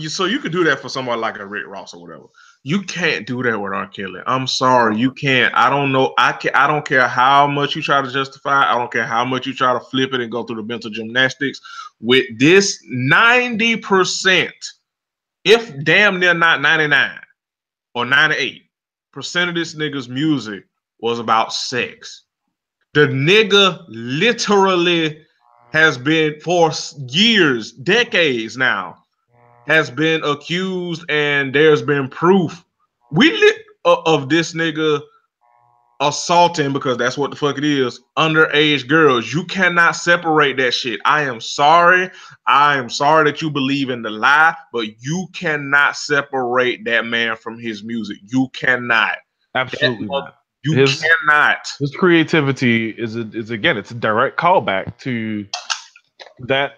So you could do that for somebody like a Rick Ross or whatever. You can't do that with R. Kelly. I'm sorry, you can't. I don't know. I don't care how much you try to justify. I don't care how much you try to flip it and go through the mental gymnastics. With this 90%, if damn near not 99 or 98% of this nigga's music was about sex. The nigga literally has been for years, decades now, has been accused, and there's been proof of this nigga assaulting, because that's what the fuck it is, underage girls. You cannot separate that shit. I am sorry that you believe in the lie, but you cannot separate that man from his music. You cannot. Absolutely not. You cannot. His creativity is again, it's a direct callback to that.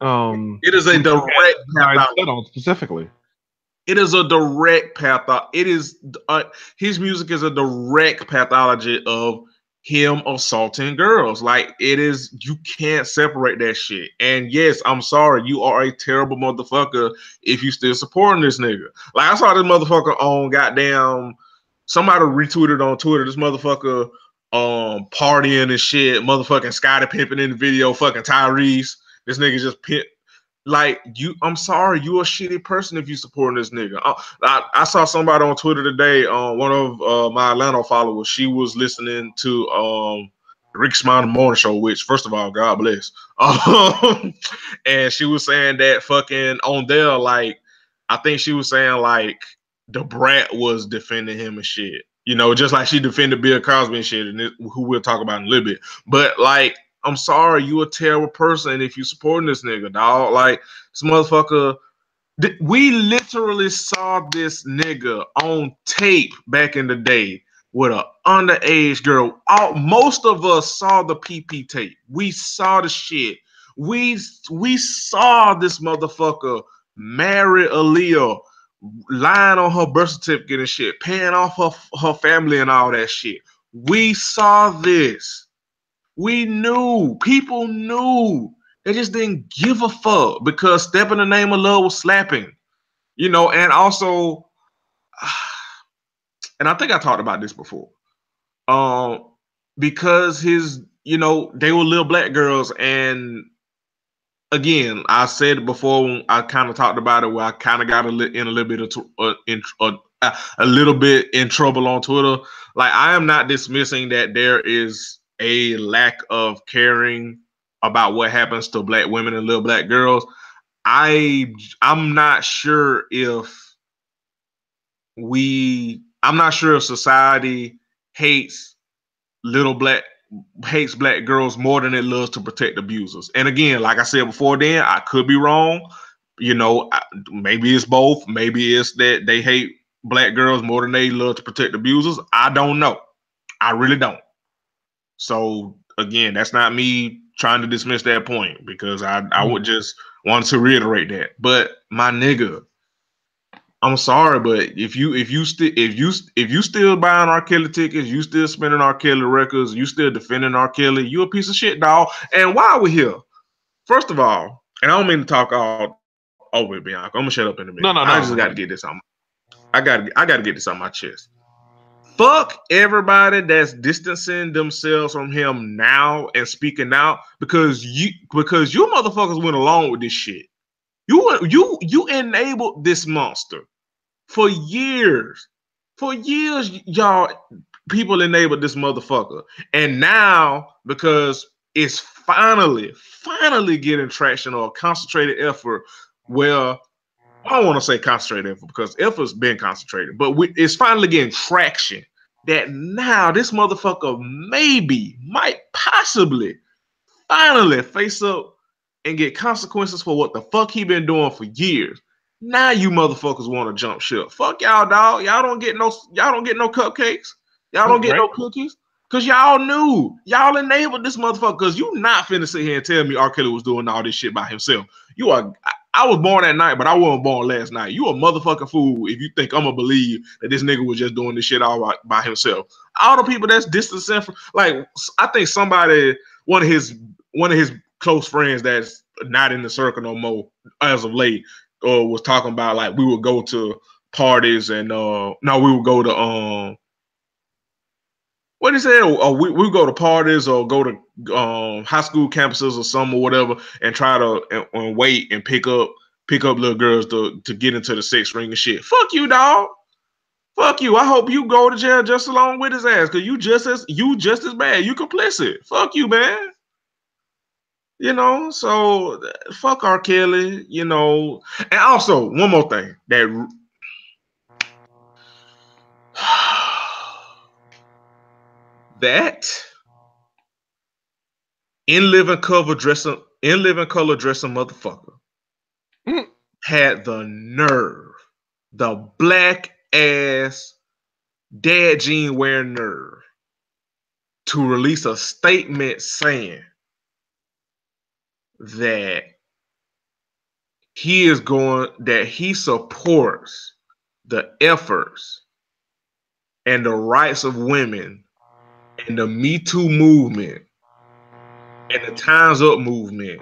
It is a direct pathology specifically. It is a direct pathology. It is his music is a direct pathology of him assaulting girls. Like, it is, you can't separate that shit. And yes, I'm sorry, you are a terrible motherfucker if you still supporting this nigga. Like, I saw this motherfucker on goddamn, somebody retweeted on Twitter, this motherfucker partying and shit, motherfucking Scottie pimping in the video, fucking Tyrese. This nigga just pimp. Like, I'm sorry, you a shitty person if you supporting this nigga. I saw somebody on Twitter today, one of my Atlanta followers, she was listening to Rick Smiley Morning Show, which, first of all, God bless. And she was saying that fucking on there, like, I think she was saying, like, the brat was defending him and shit. You know, just like she defended Bill Cosby and shit, and who we'll talk about in a little bit. But, like, I'm sorry, you a terrible person if you supporting this nigga, dog. Like, this motherfucker, we literally saw this nigga on tape back in the day with an underage girl. Most of us saw the PP tape. We saw the shit. We saw this motherfucker marry Aaliyah, lying on her birth certificate and shit, paying off her family and all that shit. We saw this. We knew. People knew. They just didn't give a fuck because Step in the Name of Love was slapping. You know, and also, and I think I talked about this before. Because they were little black girls, and again, I said it before when I kind of talked about it, where I kind of got a little bit in trouble on Twitter. Like, I am not dismissing that there is a lack of caring about what happens to black women and little black girls. I'm not sure if society hates black girls more than it loves to protect abusers. And again, like I said before, then I could be wrong. You know, maybe it's both. Maybe it's that they hate black girls more than they love to protect abusers. I don't know. I really don't. So again, that's not me trying to dismiss that point, because I would just want to reiterate that. But my nigga, I'm sorry, but if you still buying R. Kelly tickets, you still spending R. Kelly records, you still defending R. Kelly, you a piece of shit, dog. And why are we here? First of all, and I don't mean to talk all over, Bianca. I'm gonna shut up in a minute. No. I just got to get this on. I gotta get this on my chest. Fuck everybody that's distancing themselves from him now and speaking out because you motherfuckers went along with this shit. You enabled this monster for years. For years, y'all people enabled this motherfucker. And now, because it's finally getting traction or a concentrated effort, well, I don't want to say concentrated effort because effort's been concentrated, but it's finally getting traction that now this motherfucker might possibly finally face up and get consequences for what the fuck he been doing for years. Now you motherfuckers want to jump ship. Fuck y'all, dog. Y'all don't get no cupcakes. Y'all don't get no cookies. Cause y'all knew. Y'all enabled this motherfucker. Cause you not finna sit here and tell me R. Kelly was doing all this shit by himself. I was born that night, but I wasn't born last night. You a motherfucking fool if you think I'm gonna believe that this nigga was just doing this shit all by himself. All the people that's distancing from, like, I think one of his close friends that's not in the circle no more as of late, was talking about like we would go to parties and we would go to what he said, we would go to parties or go to high school campuses or something or whatever and try to and wait and pick up little girls to get into the sex ring and shit. Fuck you, dog. Fuck you. I hope you go to jail just along with his ass, cause you just as bad. You complicit. Fuck you, man. You know, so fuck R. Kelly, you know. And also, one more thing that in living color dressing motherfucker had the nerve, the black ass dad jean wearing nerve to release a statement saying that he supports the efforts and the rights of women and the Me Too movement and the Time's Up movement,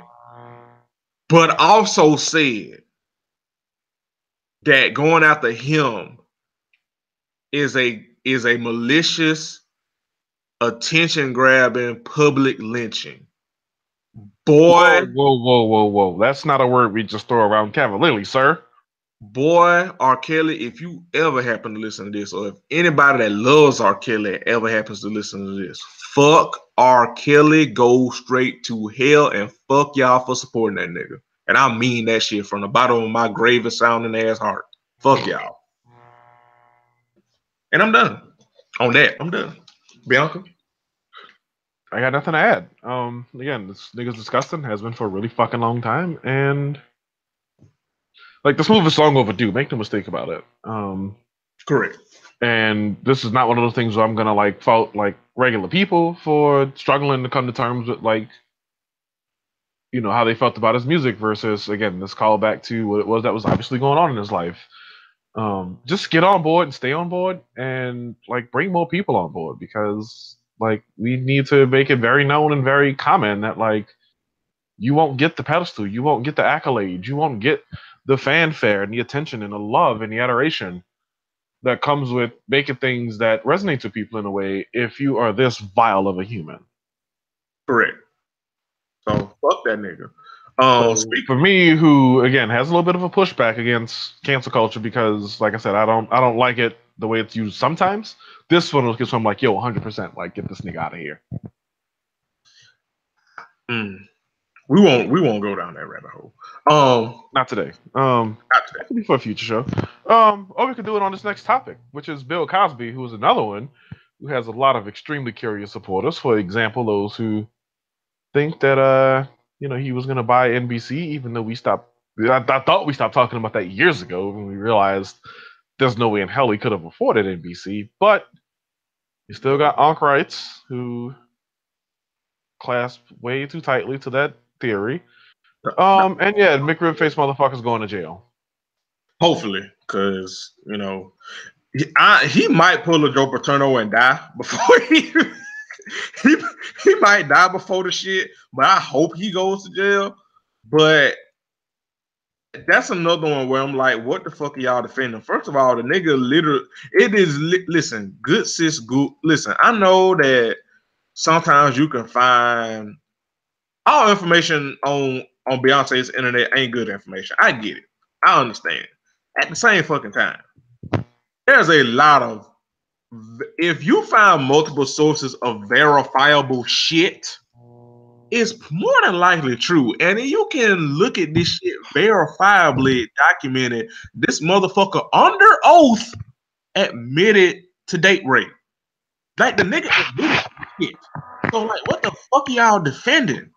but also said that going after him is a malicious, attention-grabbing public lynching. Boy. Whoa. That's not a word we just throw around cavalierly, sir. Boy, R. Kelly, if you ever happen to listen to this, or if anybody that loves R. Kelly ever happens to listen to this, fuck R. Kelly, go straight to hell, and fuck y'all for supporting that nigga. And I mean that shit from the bottom of my gravest sounding ass heart. Fuck y'all. And I'm done. On that, I'm done. Bianca? I got nothing to add. Again, this nigga's disgusting, has been for a really fucking long time, and like this move is long overdue. Make no mistake about it. Correct. And this is not one of those things where I'm gonna like fault like regular people for struggling to come to terms with like, you know, how they felt about his music versus, again, this call back to what it was that was obviously going on in his life. Just get on board and stay on board and like bring more people on board, because like we need to make it very known and very common that like you won't get the pedestal, you won't get the accolades, you won't get the fanfare and the attention and the love and the adoration that comes with making things that resonate to people in a way if you are this vile of a human. Correct. So fuck that nigga. For me, who again has a little bit of a pushback against cancel culture, because like I said, I don't like it the way it's used sometimes. This one was I'm like, yo, 100%, like get this nigga out of here. We won't go down that rabbit hole. Not today. Not today. That could be for a future show. Or we could do it on this next topic, which is Bill Cosby, who is another one who has a lot of extremely curious supporters. For example, those who think that you know, he was gonna buy NBC, even though I thought we stopped talking about that years ago when we realized there's no way in hell he could have afforded NBC. But you still got Ankh rights, who clasp way too tightly to that theory. And yeah, McRib face motherfucker's going to jail. Hopefully, because you know he might pull a Joe Paterno and die before he might die before the shit. But I hope he goes to jail. But that's another one where I'm like, what the fuck are y'all defending? First of all, the nigga literally, listen, good sis, good. Listen, I know that sometimes you can find all information on Beyonce's internet ain't good information. I get it. I understand. At the same fucking time, there's a lot of, if you find multiple sources of verifiable shit, it's more than likely true. And you can look at this shit verifiably documented. This motherfucker under oath admitted to date rape. Like the nigga admitted shit. So like, what the fuck are y'all defending?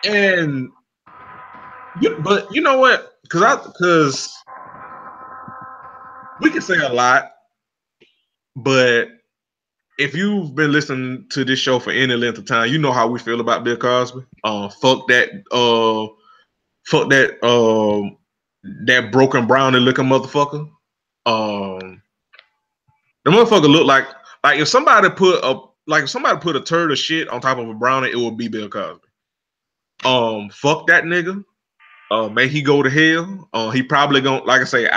And but you know what? Because we can say a lot, but if you've been listening to this show for any length of time, you know how we feel about Bill Cosby. Fuck that that broken brownie looking motherfucker. The motherfucker looked like if somebody put a turd of shit on top of a brownie, it would be Bill Cosby. Fuck that nigga. May he go to hell. He probably gonna, like I say,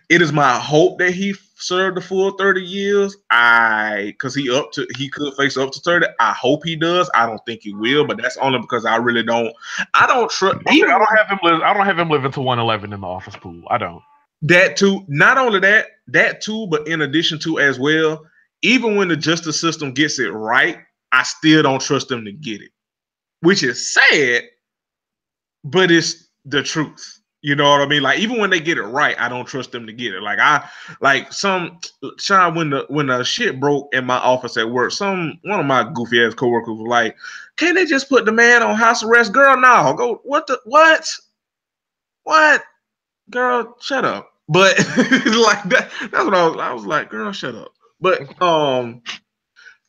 it is my hope that he served the full 30 years. Cause he could face up to 30. I hope he does. I don't think he will, but that's only because I don't trust. I don't have him living to 111 in the office pool. I don't. That too. Not only that too, but in addition to as well, even when the justice system gets it right, I still don't trust them to get it, which is sad, but it's the truth. You know what I mean? Like, even when they get it right, I don't trust them to get it. When the shit broke in my office at work, one of my goofy ass coworkers was like, "Can't they just put the man on house arrest?" Girl, no. Go, what? Girl, shut up. But like that's what I was like, girl, shut up. But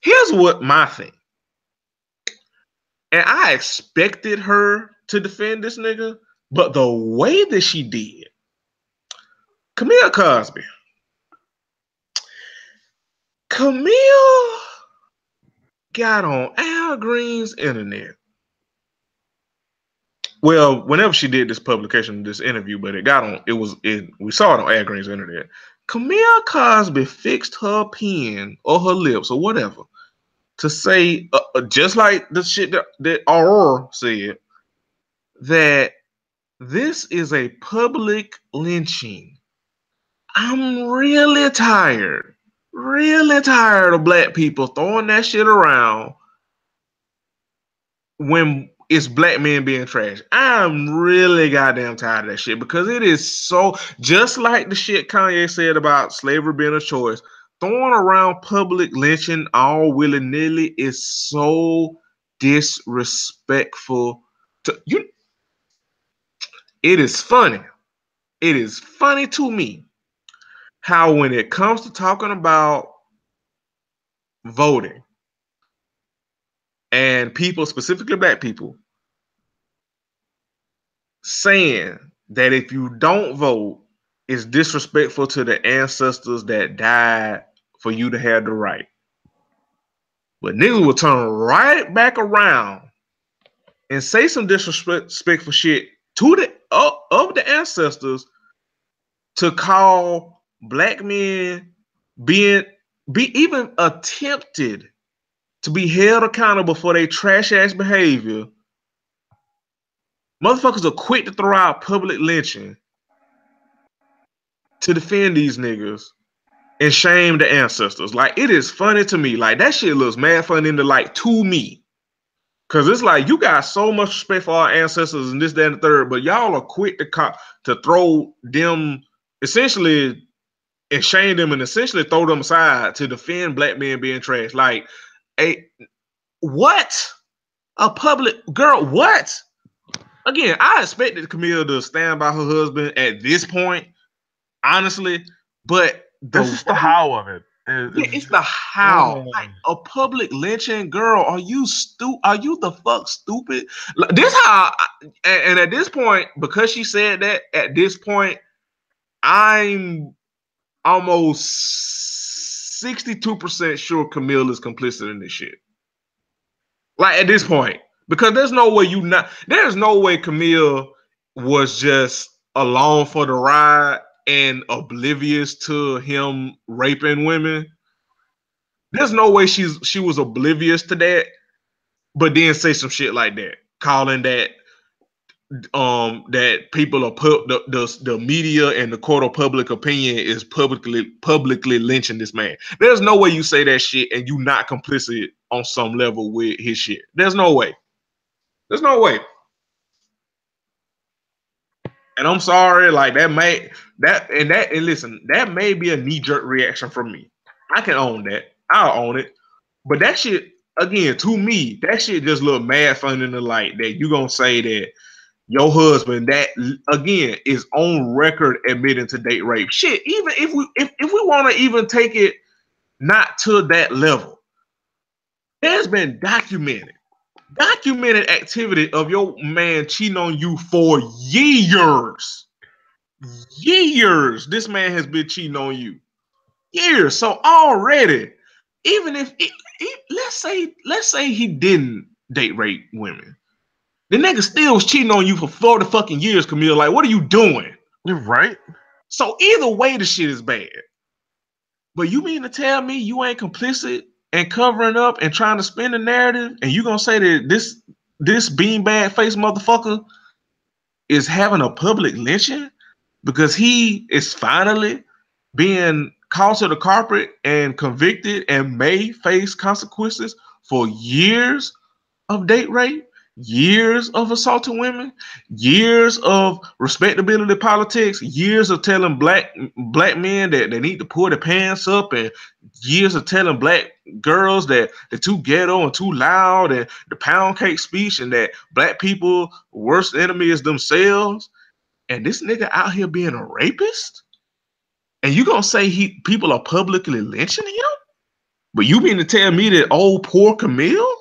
here's what my thing. And I expected her to defend this nigga, but the way that she did, Camille Cosby. Camille got on Al Green's internet. Well, whenever she did this publication, this interview, but we saw it on Al Green's internet. Camille Cosby fixed her pen or her lips or whatever to say, just like the shit that Aurora said, that this is a public lynching. I'm really tired of black people throwing that shit around when it's black men being trashed. I'm really goddamn tired of that shit, because it is so, just like the shit Kanye said about slavery being a choice, throwing around public lynching all willy-nilly is so disrespectful to you. It is funny. It is funny to me how when it comes to talking about voting and people, specifically black people, saying that if you don't vote, it's disrespectful to the ancestors that died for you to have the right. But niggas will turn right back around and say some disrespectful shit to the of the ancestors to call black men be even attempted to be held accountable for their trash ass behavior. Motherfuckers are quick to throw out public lynching to defend these niggas and shame the ancestors. Like, it is funny to me. Like, that shit looks mad funny to me. Cause it's like, you got so much respect for our ancestors and this, that, and the third, but y'all are quick to throw them essentially and shame them and essentially throw them aside to defend black men being trash. Like, what? A public girl, what? Again, I expected Camille to stand by her husband at this point, honestly, but this is the how of it. It's the how. Like, a public lynching, girl. Are you the fuck stupid? This how, and at this point, because she said that, at this point, I'm almost 62% sure Camille is complicit in this shit. Like, at this point, because there's no way Camille was just along for the ride and oblivious to him raping women. There's no way she was oblivious to that, but then say some shit like that, calling that that people are the media and the court of public opinion is publicly lynching this man. There's no way you say that shit and you not complicit on some level with his shit. There's no way. There's no way. And I'm sorry, like and listen, that may be a knee-jerk reaction from me. I can own that. I'll own it. But that shit, again, to me, that shit just look mad fun in the light that you gonna say that your husband that again is on record admitting to date rape. Shit, even if we want to even take it not to that level, there's been documented activity of your man cheating on you for years. Years. This man has been cheating on you. Years. So already, even if let's say he didn't date rape women, the nigga still was cheating on you for 40 fucking years, Camille. Like, what are you doing? You're right. So either way, the shit is bad. But you mean to tell me you ain't complicit and covering up and trying to spin the narrative, and you gonna say that this beanbag face motherfucker is having a public lynching because he is finally being called to the carpet and convicted and may face consequences for years of date rape, years of assaulting women, years of respectability politics, years of telling black men that they need to pull their pants up, and years of telling black girls that they're too ghetto and too loud, and the pound cake speech, and that black people worst enemy is themselves. And this nigga out here being a rapist, and you gonna say people are publicly lynching him? But you mean to tell me that old poor Camille?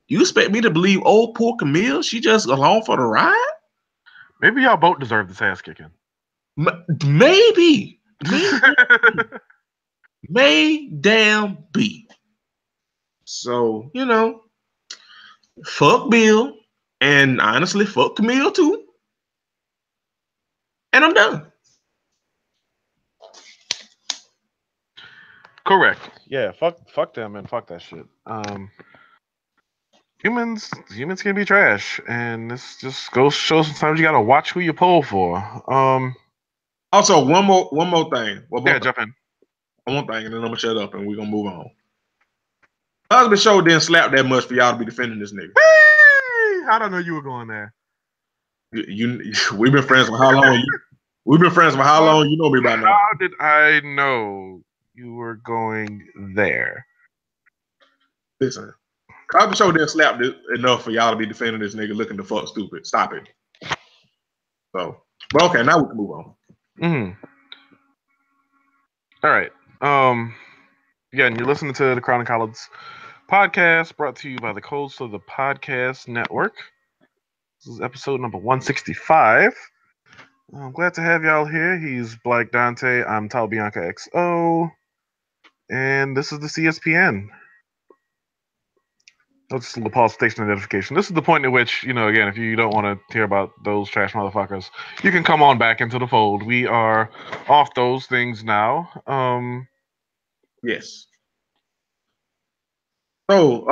You expect me to believe old poor Camille? She just along for the ride? Maybe y'all both deserve this ass kicking. Maybe. May damn be. So, fuck Bill. And honestly, fuck Camille too. And I'm done. Correct. Yeah, fuck them and fuck that shit. Humans can be trash, and this just goes to show sometimes you gotta watch who you pull for. Also, one more thing. Jump in. One thing, and then I'm gonna shut up and we're gonna move on. Husband show didn't slap that much for y'all to be defending this nigga. Hey, I don't know you were going there. We've been friends for how long? We've been friends for how long? You know me by now. How did I know you were going there? Listen, Cosby Show didn't slap enough for y'all to be defending this nigga looking the fuck stupid. Stop it. So, but okay, now we can move on. Mm-hmm. All right. Again, you're listening to the Crown and College podcast, brought to you by the hosts of the Podcast Network. This is episode number 165. I'm glad to have y'all here. He's Black Dante. I'm Tal Bianca XO. And this is the CSPN. That's just a little pause station identification. This is the point at which, again, if you don't want to hear about those trash motherfuckers, you can come on back into the fold. We are off those things now. Yes. So,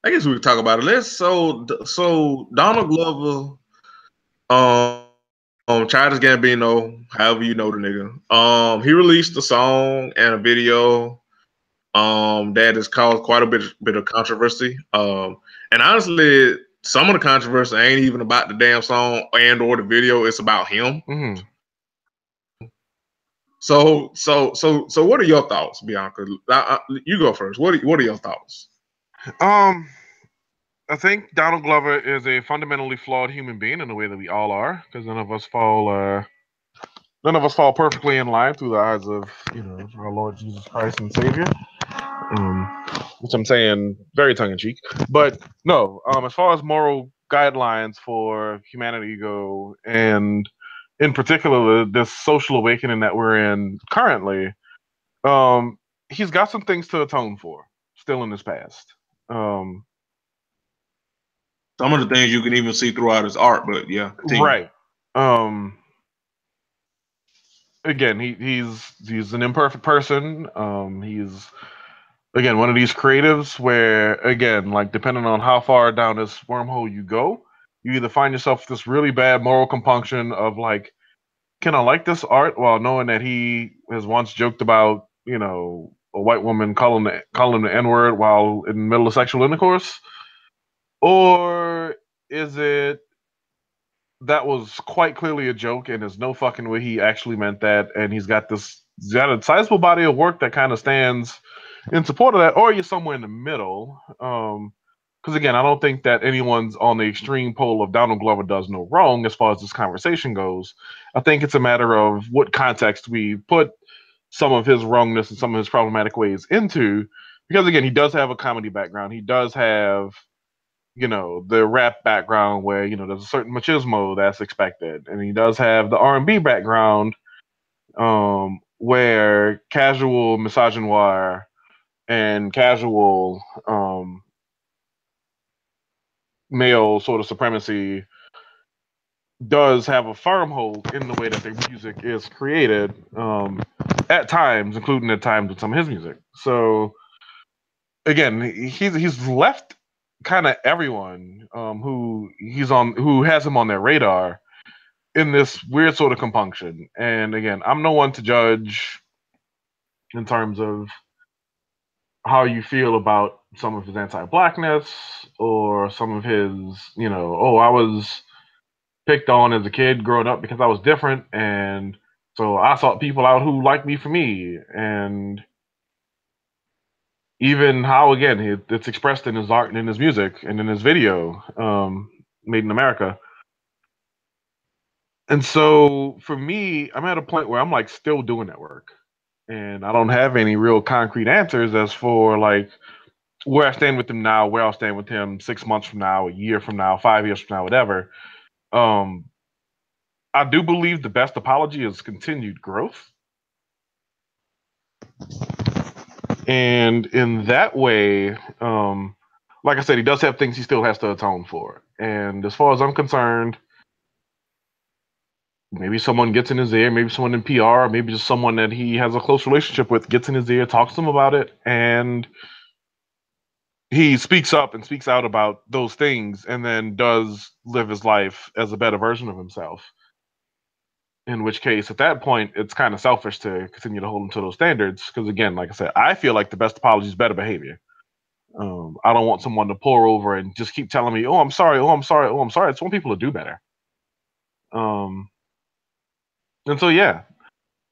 I guess we could talk about it. So Donald Glover, Childish Gambino, however you know the nigga, he released a song and a video that has caused quite a bit of controversy. And honestly, some of the controversy ain't even about the damn song and or the video. It's about him. Mm-hmm. So what are your thoughts, Bianca? You go first. What are your thoughts? I think Donald Glover is a fundamentally flawed human being in the way that we all are, because none of us fall perfectly in line through the eyes of our Lord Jesus Christ and Savior. Which I'm saying very tongue in cheek, but no. As far as moral guidelines for humanity go, and in particular this social awakening that we're in currently, he's got some things to atone for still in his past. Some of the things you can even see throughout his art, but yeah. Continue. Right. Again, he's an imperfect person. He's again one of these creatives where again, like depending on how far down this wormhole you go, you either find yourself this really bad moral compunction of like, can I like this art while knowing that he has once joked about, a white woman calling the N-word while in the middle of sexual intercourse? Or is it that was quite clearly a joke and there's no fucking way he actually meant that, and he's got a sizable body of work that kind of stands in support of that, or you're somewhere in the middle. Because again, I don't think that anyone's on the extreme pole of Donald Glover does no wrong as far as this conversation goes. I think it's a matter of what context we put some of his wrongness and some of his problematic ways into. Because again, he does have a comedy background. He does have, the rap background where, there's a certain machismo that's expected. And he does have the R&B background where casual misogynoir and casual male sort of supremacy does have a firm hold in the way that their music is created at times, including at times with some of his music. So again, he's left kind of everyone who has him on their radar in this weird sort of compunction. And again, I'm no one to judge in terms of how you feel about some of his anti-blackness or some of his, I was picked on as a kid growing up because I was different, and so I sought people out who liked me for me. And even how, again, it's expressed in his art and in his music and in his video, Made in America. And so for me, I'm at a point where I'm like still doing that work. And I don't have any real concrete answers as for like where I stand with him now, where I'll stand with him 6 months from now, a year from now, 5 years from now, whatever. I do believe the best apology is continued growth. And in that way, like I said, he does have things he still has to atone for. And as far as I'm concerned, maybe someone gets in his ear, maybe someone in PR, maybe just someone that he has a close relationship with gets in his ear, talks to him about it, and he speaks up and speaks out about those things and then does live his life as a better version of himself. In which case, at that point, it's kind of selfish to continue to hold him to those standards. Because again, like I said, I feel like the best apology is better behavior. I don't want someone to pour over and just keep telling me, "Oh, I'm sorry. Oh, I'm sorry. Oh, I'm sorry." It's want people to do better. And so, yeah,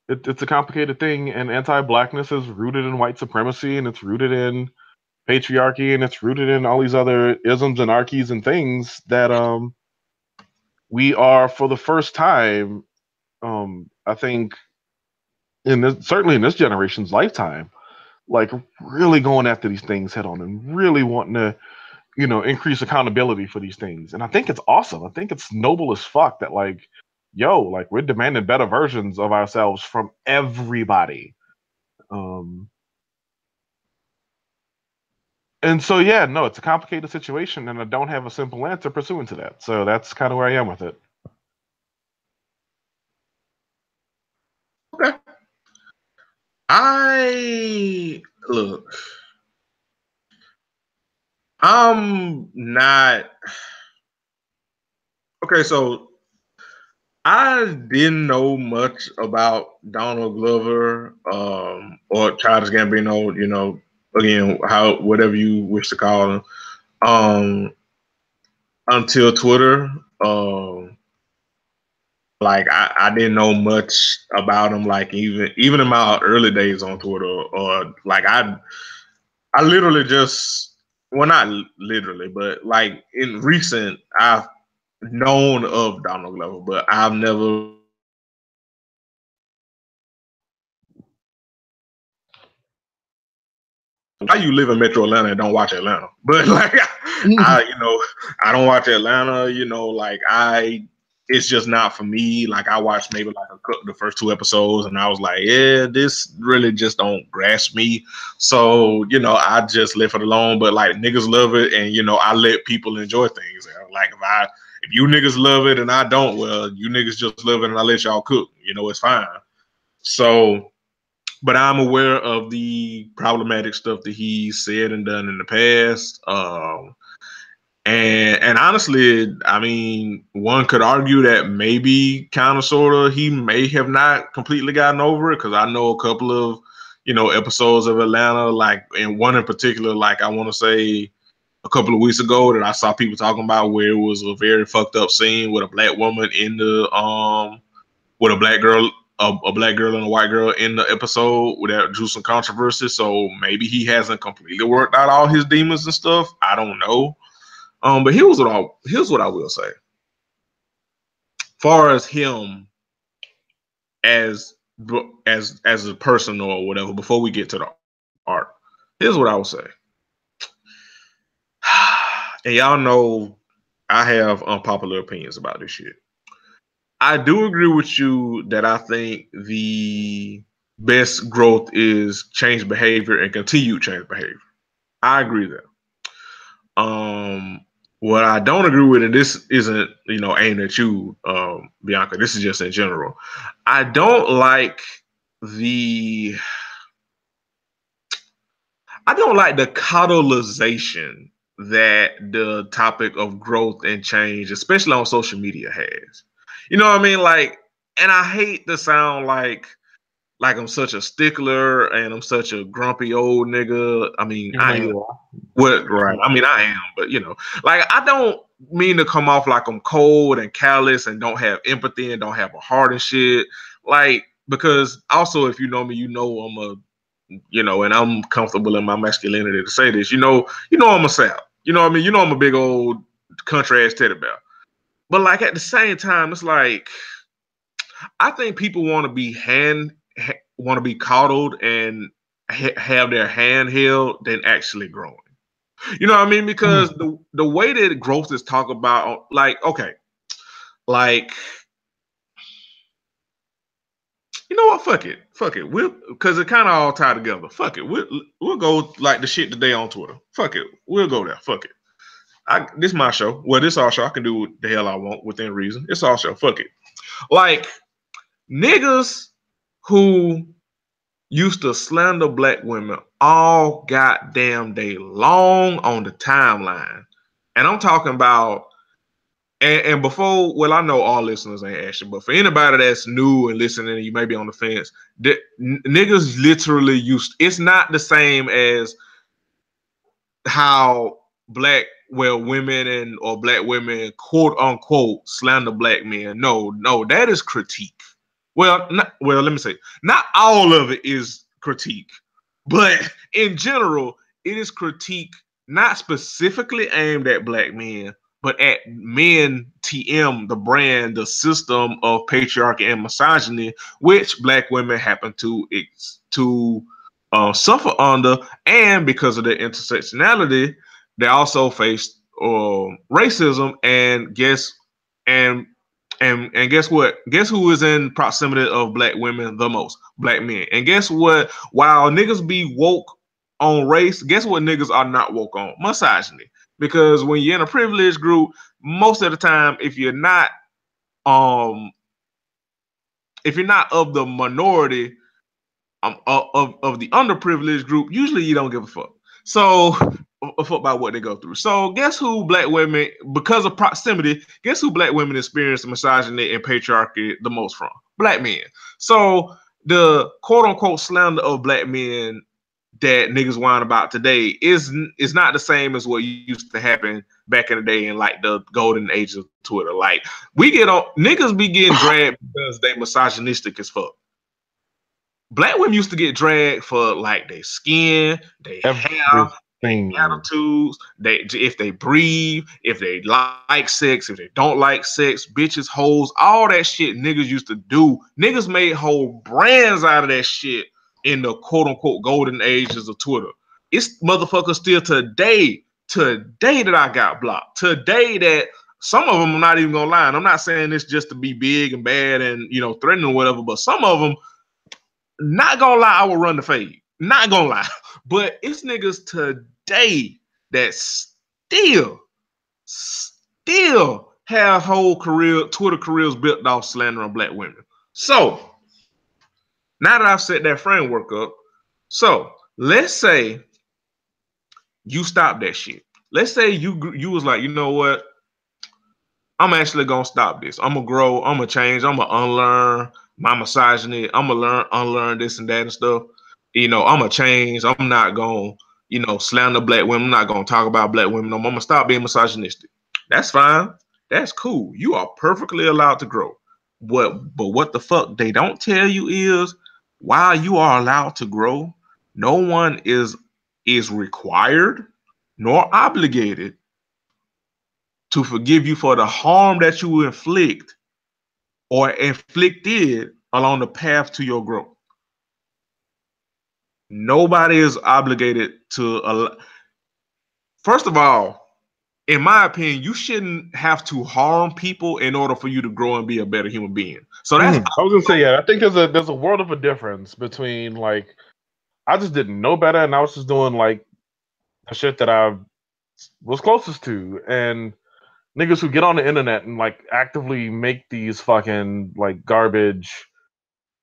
it's a complicated thing. And anti-blackness is rooted in white supremacy, and it's rooted in patriarchy, and it's rooted in all these other isms and archies and things that we are, for the first time, I think, certainly in this generation's lifetime, like really going after these things head on and really wanting to, increase accountability for these things. And I think it's awesome. I think it's noble as fuck that like, like we're demanding better versions of ourselves from everybody. And so, yeah, no, it's a complicated situation, and I don't have a simple answer pursuant to that. So that's kind of where I am with it. Okay. Look. I'm not okay. So I didn't know much about Donald Glover or Childish Gambino. Again, whatever you wish to call him, until Twitter. Like I didn't know much about him. Like even in my early days on Twitter, or like I literally just, well, not literally, but like in recent, I've known of Donald Glover, but I've never. Why you live in Metro Atlanta and don't watch Atlanta? But like, I don't watch Atlanta. Like it's just not for me. Like I watched maybe like the first 2 episodes, and I was like, yeah, this really just don't grasp me. So I just left it alone. But like niggas love it, and I let people enjoy things. Like If you niggas love it and I don't, well, you niggas just love it and I let y'all cook. You know, it's fine. So, but I'm aware of the problematic stuff that he said and done in the past. And honestly, I mean, one could argue that maybe kind of sort of he may have not completely gotten over it, because I know a couple of, you know, episodes of Atlanta, like, and one in particular, like I want to say a couple of weeks ago that I saw people talking about, where it was a very fucked up scene with a black woman in the with a black girl, a black girl and a white girl in the episode, where that drew some controversy. So maybe he hasn't completely worked out all his demons and stuff. I don't know. But here's what I will say. Far as him as a person or whatever, before we get to the art, here's what I will say. And y'all know I have unpopular opinions about this shit. I do agree with you that I think the best growth is change behavior and continued change behavior. I agree there. What I don't agree with, and this isn't, you know, aimed at you, Bianca, this is just in general. I don't like the coddleization that the topic of growth and change, especially on social media, has. You know what I mean? Like, and I hate to sound like I'm such a stickler and I'm such a grumpy old nigga. I mean, I am. What, right? I mean, I am, but you know, like, I don't mean to come off like I'm cold and callous and don't have empathy and don't have a heart and shit. Like, because also, if you know me, you know I'm a, you know, and I'm comfortable in my masculinity to say this. You know I'm a sap. You know what I mean? You know I'm a big old country ass teddy bear. But like at the same time, it's like I think people want to be coddled and have their hand held than actually growing. You know what I mean? Because the way that growth is talked about, like, okay, like, you know what? Fuck it. Because it kind of all tied together. Fuck it. We'll go like the shit today on Twitter. Fuck it. We'll go there. Fuck it. This is my show. Well, this our show. I can do what the hell I want within reason. It's our show. Fuck it. Like, niggas who used to slander black women all goddamn day long on the timeline. And I'm talking about, and before, well, I know all listeners ain't asking, but for anybody that's new and listening, you may be on the fence, niggas literally it's not the same as how women or black women, quote unquote, slander black men. No, that is critique. Well, let me say, not all of it is critique, but in general, it is critique not specifically aimed at black men, but at men, TM, the brand, the system of patriarchy and misogyny, which black women happen to suffer under, and because of their intersectionality, they also face racism. And guess what? Guess who is in proximity of black women the most? Black men. And guess what? While niggas be woke on race, guess what niggas are not woke on? Misogyny. Because when you're in a privileged group, most of the time, if you're not of the minority of the underprivileged group, usually you don't give a fuck. So a fuck about what they go through. So guess who black women, because of proximity, guess who black women experience misogyny and patriarchy the most from? Black men. So the quote unquote slander of black men that niggas whine about today is not the same as what used to happen back in the day in like the golden age of Twitter. Like, niggas be getting dragged because they misogynistic as fuck. Black women used to get dragged for like their skin, their hair, their attitudes, if they breathe, if they like sex, if they don't like sex, bitches, hoes, all that shit niggas used to do. Niggas made whole brands out of that shit in the quote-unquote golden ages of Twitter. It's motherfuckers still today that I got blocked. Today that some of them, I'm not even gonna lie, and I'm not saying this just to be big and bad and, you know, threatening or whatever, but some of them, not gonna lie, I will run the fade. Not gonna lie. But it's niggas today that still have whole Twitter careers built off slandering black women. So now that I've set that framework up, so let's say you stop that shit. Let's say you was like, you know what? I'm actually gonna stop this. I'm gonna grow. I'm gonna change. I'm gonna unlearn my misogyny. I'm gonna unlearn this and that and stuff. I'm gonna change. I'm not gonna, slander black women. I'm not gonna talk about black women. I'm gonna stop being misogynistic. That's fine. That's cool. You are perfectly allowed to grow. But what the fuck they don't tell you is, while you are allowed to grow, no one is required nor obligated to forgive you for the harm that you inflict or inflicted along the path to your growth. Nobody is obligated to. First of all, in my opinion, you shouldn't have to harm people in order for you to grow and be a better human being. So that's. I was gonna say, yeah, I think there's a world of a difference between, like, I just didn't know better and I was just doing like the shit that I was closest to, and niggas who get on the internet and like actively make these fucking like garbage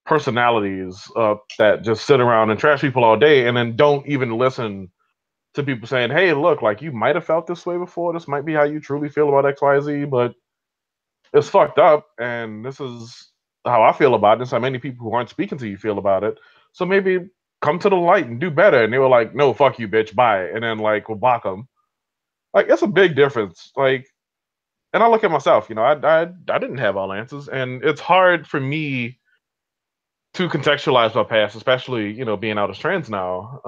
personalities that just sit around and trash people all day and then don't even listen to people saying, hey, look, like, you might have felt this way before. This might be how you truly feel about XYZ, but it's fucked up, and this is how I feel about it. This is how many people who aren't speaking to you feel about it. So maybe come to the light and do better. And they were like, no, fuck you, bitch, bye. And then like we'll block them. Like, it's a big difference. Like, and I look at myself, I didn't have all answers, and it's hard for me to contextualize my past, especially, being out as trans now,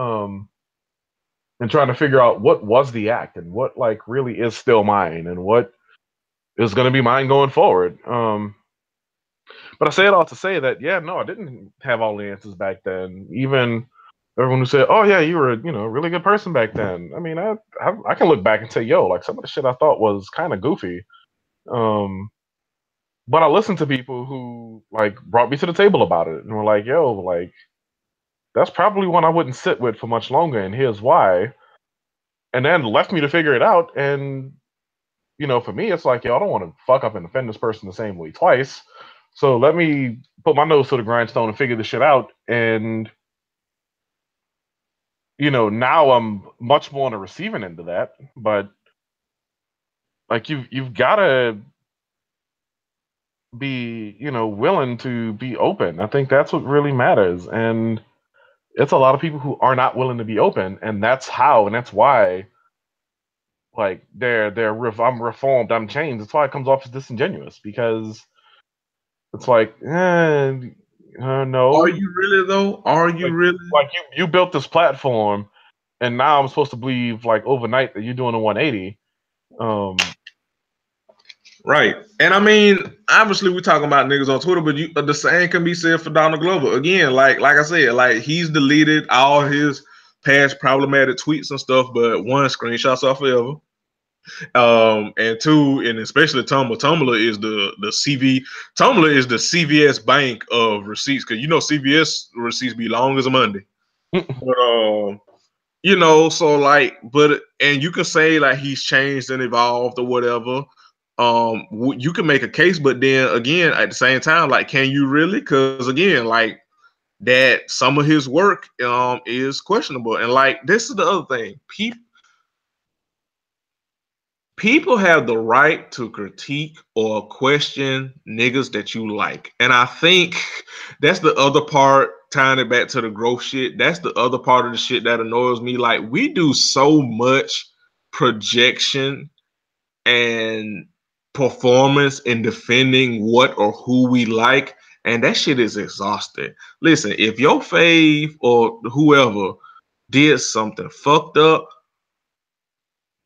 and trying to figure out what was the act and what like really is still mine and what is going to be mine going forward. But I say it all to say that, yeah, no, I didn't have all the answers back then. Even everyone who said, oh yeah, you were, a really good person back then. I mean, I can look back and say, yo, like, some of the shit I thought was kind of goofy. But I listened to people who like brought me to the table about it and were like, yo, like, that's probably one I wouldn't sit with for much longer, and here's why. And then left me to figure it out. And, for me, it's like, yo, I don't want to fuck up and offend this person the same way twice. So let me put my nose to the grindstone and figure this shit out. And, now I'm much more on the receiving end of that. But like, you've gotta be, willing to be open. I think that's what really matters. And it's a lot of people who are not willing to be open, and that's why, like, I'm reformed, I'm changed. That's why it comes off as disingenuous, because it's like, no. Are you really though? Are you really? Like, you built this platform, and now I'm supposed to believe like overnight that you're doing a 180. Right. And I mean, obviously we're talking about niggas on Twitter, but the same can be said for Donald Glover. Again, like I said, like, he's deleted all his past problematic tweets and stuff, but one, screenshots are forever. And two, and especially Tumblr is the CVS bank of receipts, because CVS receipts be long as a Monday. But so like, and you can say like he's changed and evolved or whatever. You can make a case, but then again, at the same time, like, can you really? Because again, like, that some of his work is questionable, and like, this is the other thing. People have the right to critique or question niggas that you like, and I think that's the other part. Tying it back to the growth shit, that's the other part of the shit that annoys me. Like, we do so much projection and performance in defending what or who we like, and that shit is exhausting. Listen, if your fave or whoever did something fucked up,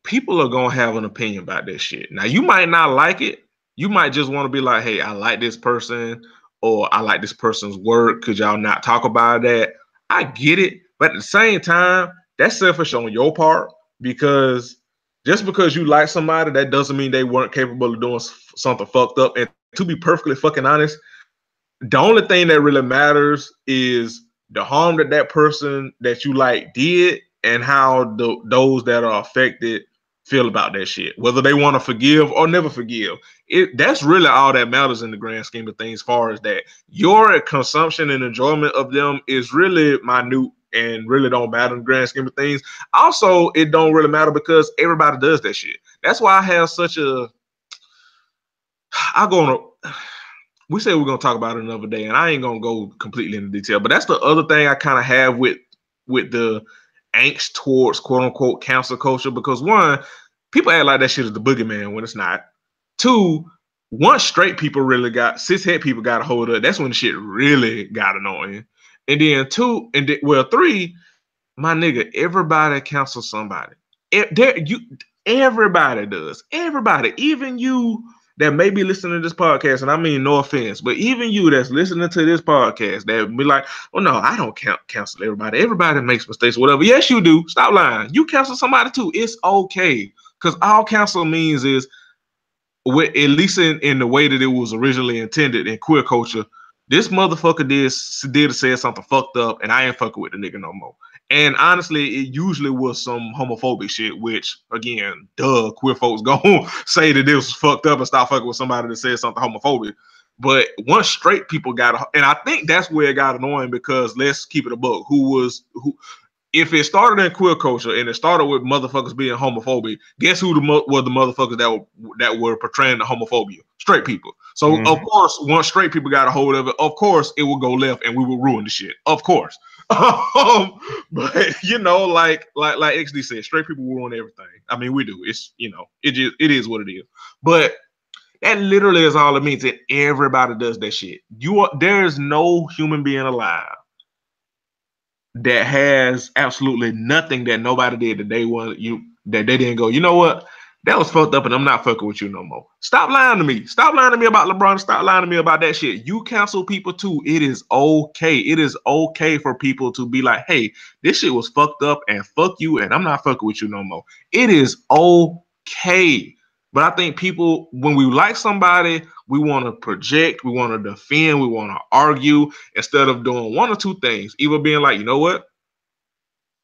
people are gonna have an opinion about that shit. Now, you might not like it. You might just want to be like, hey, I like this person, or I like this person's work. Could y'all not talk about that? I get it, but at the same time, that's selfish on your part, because just because you like somebody, that doesn't mean they weren't capable of doing something fucked up. And to be perfectly fucking honest, the only thing that really matters is the harm that person that you like did, and how those that are affected feel about that shit, whether they want to forgive or never forgive. That's really all that matters in the grand scheme of things. As far as that, your consumption and enjoyment of them is really minute and really don't matter in the grand scheme of things. Also, it don't really matter because everybody does that shit. That's why I have such a. I go on a. We said we're gonna talk about it another day, and I ain't gonna go completely into detail. But that's the other thing I kind of have with the angst towards quote unquote cancel culture, because one, people act like that shit is the boogeyman when it's not. Two, once straight people really got cishet people got a hold of it, that's when the shit really got annoying. And then three, my nigga, everybody cancels somebody. Everybody does. Everybody, even you that may be listening to this podcast, and I mean no offense, but even you that's listening to this podcast that be like, oh no, I don't cancel everybody. Everybody makes mistakes, whatever. Yes, you do. Stop lying. You cancel somebody too. It's okay. Because all cancel means is, at least in the way that it was originally intended in queer culture, this motherfucker did or said something fucked up, and I ain't fucking with the nigga no more. And honestly, it usually was some homophobic shit, which, again, queer folks gonna say that this was fucked up and stop fucking with somebody that said something homophobic. But once straight people and I think that's where it got annoying, because let's keep it a buck. If it started in queer culture and it started with motherfuckers being homophobic, guess who were the motherfuckers that were portraying the homophobia? Straight people. So, Of course, once straight people got a hold of it, of course, it would go left and we would ruin the shit. Of course. But, like XD said, straight people will ruin everything. I mean, we do. It's, it is what it is. But that literally is all it means, that everybody does that shit. There is no human being alive that has absolutely nothing that nobody did that they didn't go, you know what? That was fucked up and I'm not fucking with you no more. Stop lying to me. Stop lying to me about LeBron. Stop lying to me about that shit. You cancel people too. It is okay. It is okay for people to be like, hey, this shit was fucked up and fuck you and I'm not fucking with you no more. It is okay. But I think people, when we like somebody, we want to project, we want to defend, we want to argue, instead of doing one or two things. Either being like, you know what?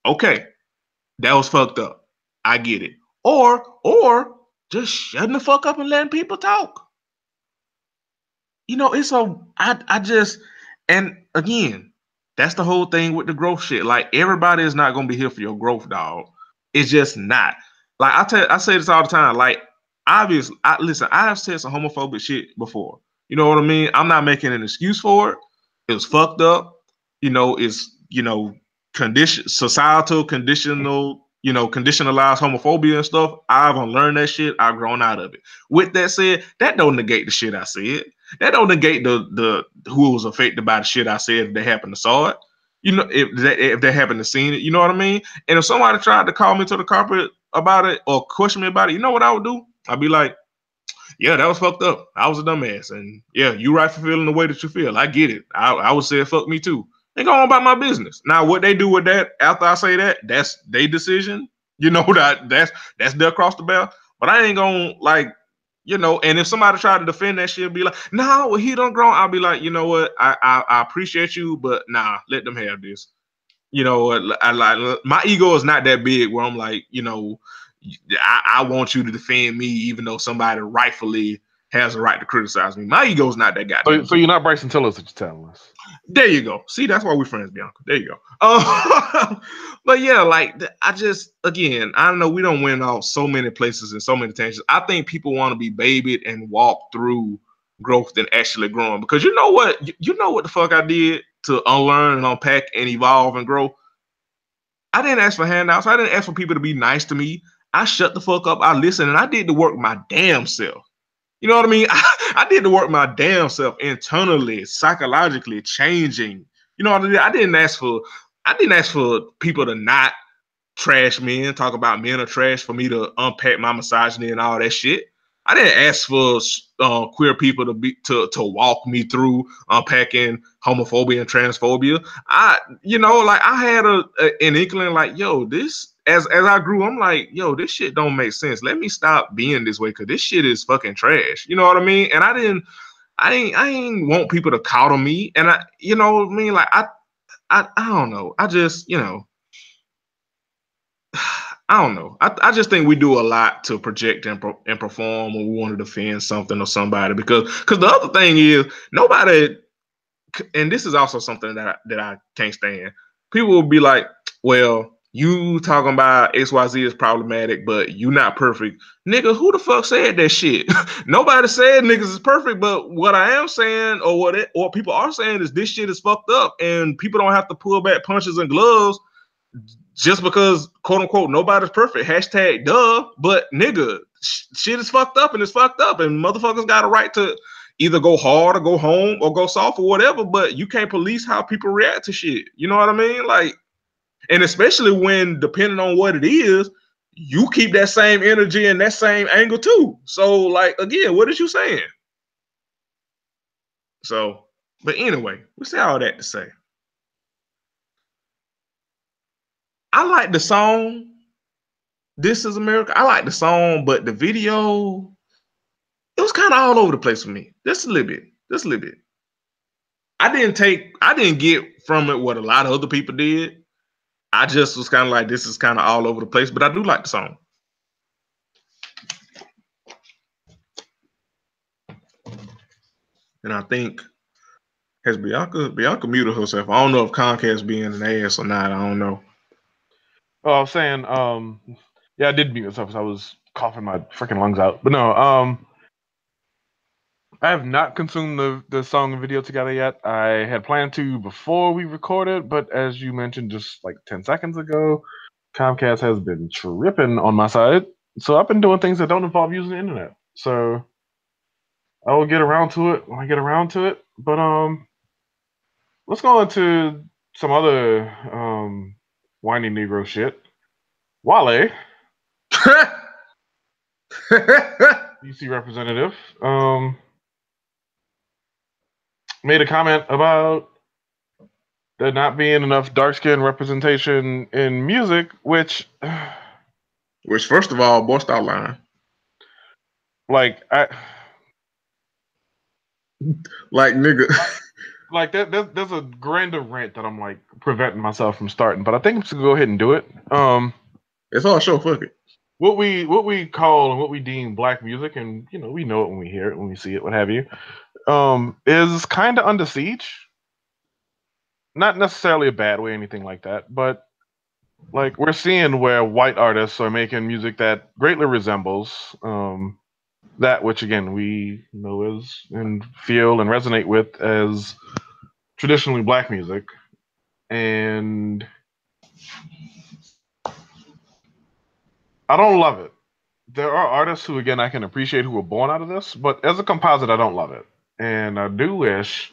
Okay, that was fucked up. I get it. Or just shutting the fuck up and letting people talk. And again, that's the whole thing with the growth shit. Like, everybody is not going to be here for your growth, dog. It's just not. Like, I say this all the time. Like, obviously, I have said some homophobic shit before. You know what I mean? I'm not making an excuse for it. It was fucked up. It's societal, conditionalized homophobia and stuff. I've unlearned that shit. I've grown out of it. With that said, that don't negate the shit I said. That don't negate the who was affected by the shit I said if they happen to saw it. If they happen to seen it, you know what I mean? And if somebody tried to call me to the carpet about it or question me about it, you know what I would do? I'd be like, yeah, that was fucked up. I was a dumbass. And yeah, you right for feeling the way that you feel. I get it. I would say fuck me too. They go on about my business. Now, what they do with that after I say that, that's their decision. That's their cross the bear. But I ain't gonna and if somebody tried to defend that shit, be like, no, he done grown. I'll be like, you know what? I appreciate you, but nah, let them have this. My ego is not that big where I'm like, I want you to defend me, even though somebody rightfully has a right to criticize me. My ego is not that guy. So you're not Bryson Tiller, that you're telling us. There you go. See, that's why we're friends, Bianca. There you go. But yeah, again, I don't know. We don't win off so many places and so many tangents. I think people want to be babied and walk through growth than actually growing. Because you know what? You know what the fuck I did to unlearn and unpack and evolve and grow? I didn't ask for handouts. I didn't ask for people to be nice to me. I shut the fuck up. I listened and I did the work my damn self. You know what I mean? I did the work my damn self internally, psychologically changing. You know what I mean? I didn't ask for people to not trash men, talk about men are trash, for me to unpack my misogyny and all that shit. I didn't ask for queer people to walk me through unpacking homophobia and transphobia. I had an inkling like, yo, this. As I grew, I'm like, yo, this shit don't make sense. Let me stop being this way, because this shit is fucking trash. You know what I mean? And I didn't want people to coddle me. And I don't know. I just, I don't know. I just think we do a lot to project and perform when we want to defend something or somebody because the other thing is nobody, and this is also something that I can't stand. People will be like, well, you talking about XYZ is problematic, but you not perfect. Nigga, who the fuck said that shit? Nobody said niggas is perfect, but what I am saying or what people are saying is this shit is fucked up and people don't have to pull back punches and gloves just because quote unquote nobody's perfect. Hashtag duh, but nigga, shit is fucked up and it's fucked up and motherfuckers got a right to either go hard or go home or go soft or whatever, but you can't police how people react to shit. You know what I mean? Like, and especially when depending on what it is, you keep that same energy and that same angle too. So, like, again, what is you saying? So, but anyway, we say all that to say, I like the song. This is America. I like the song, but the video, it was kind of all over the place for me. Just a little bit. Just a little bit. I didn't get from it what a lot of other people did. I just was kind of like, this is kind of all over the place, but I do like the song. And I think, has Bianca muted herself? I don't know if Comcast being an ass or not. I don't know. Oh, I was saying, yeah, I did mute myself because I was coughing my freaking lungs out. But no, I have not consumed the song and video together yet. I had planned to before we recorded, but as you mentioned just like 10 seconds ago, Comcast has been tripping on my side. So I've been doing things that don't involve using the internet. So I will get around to it when I get around to it. But let's go into some other whiny Negro shit. Wale, DC representative, made a comment about there not being enough dark skin representation in music, which first of all, bust out line. Like nigga. Like there's a grander rant that I'm like preventing myself from starting, but I think I'm just gonna go ahead and do it. It's all show, fuck it. What we call and what we deem black music, and we know it when we hear it, when we see it, what have you, is kind of under siege. Not necessarily a bad way, anything like that, but like we're seeing where white artists are making music that greatly resembles that which again we know is and feel and resonate with as traditionally black music, and I don't love it. There are artists who, again, I can appreciate who were born out of this, but as a composite, I don't love it. And I do wish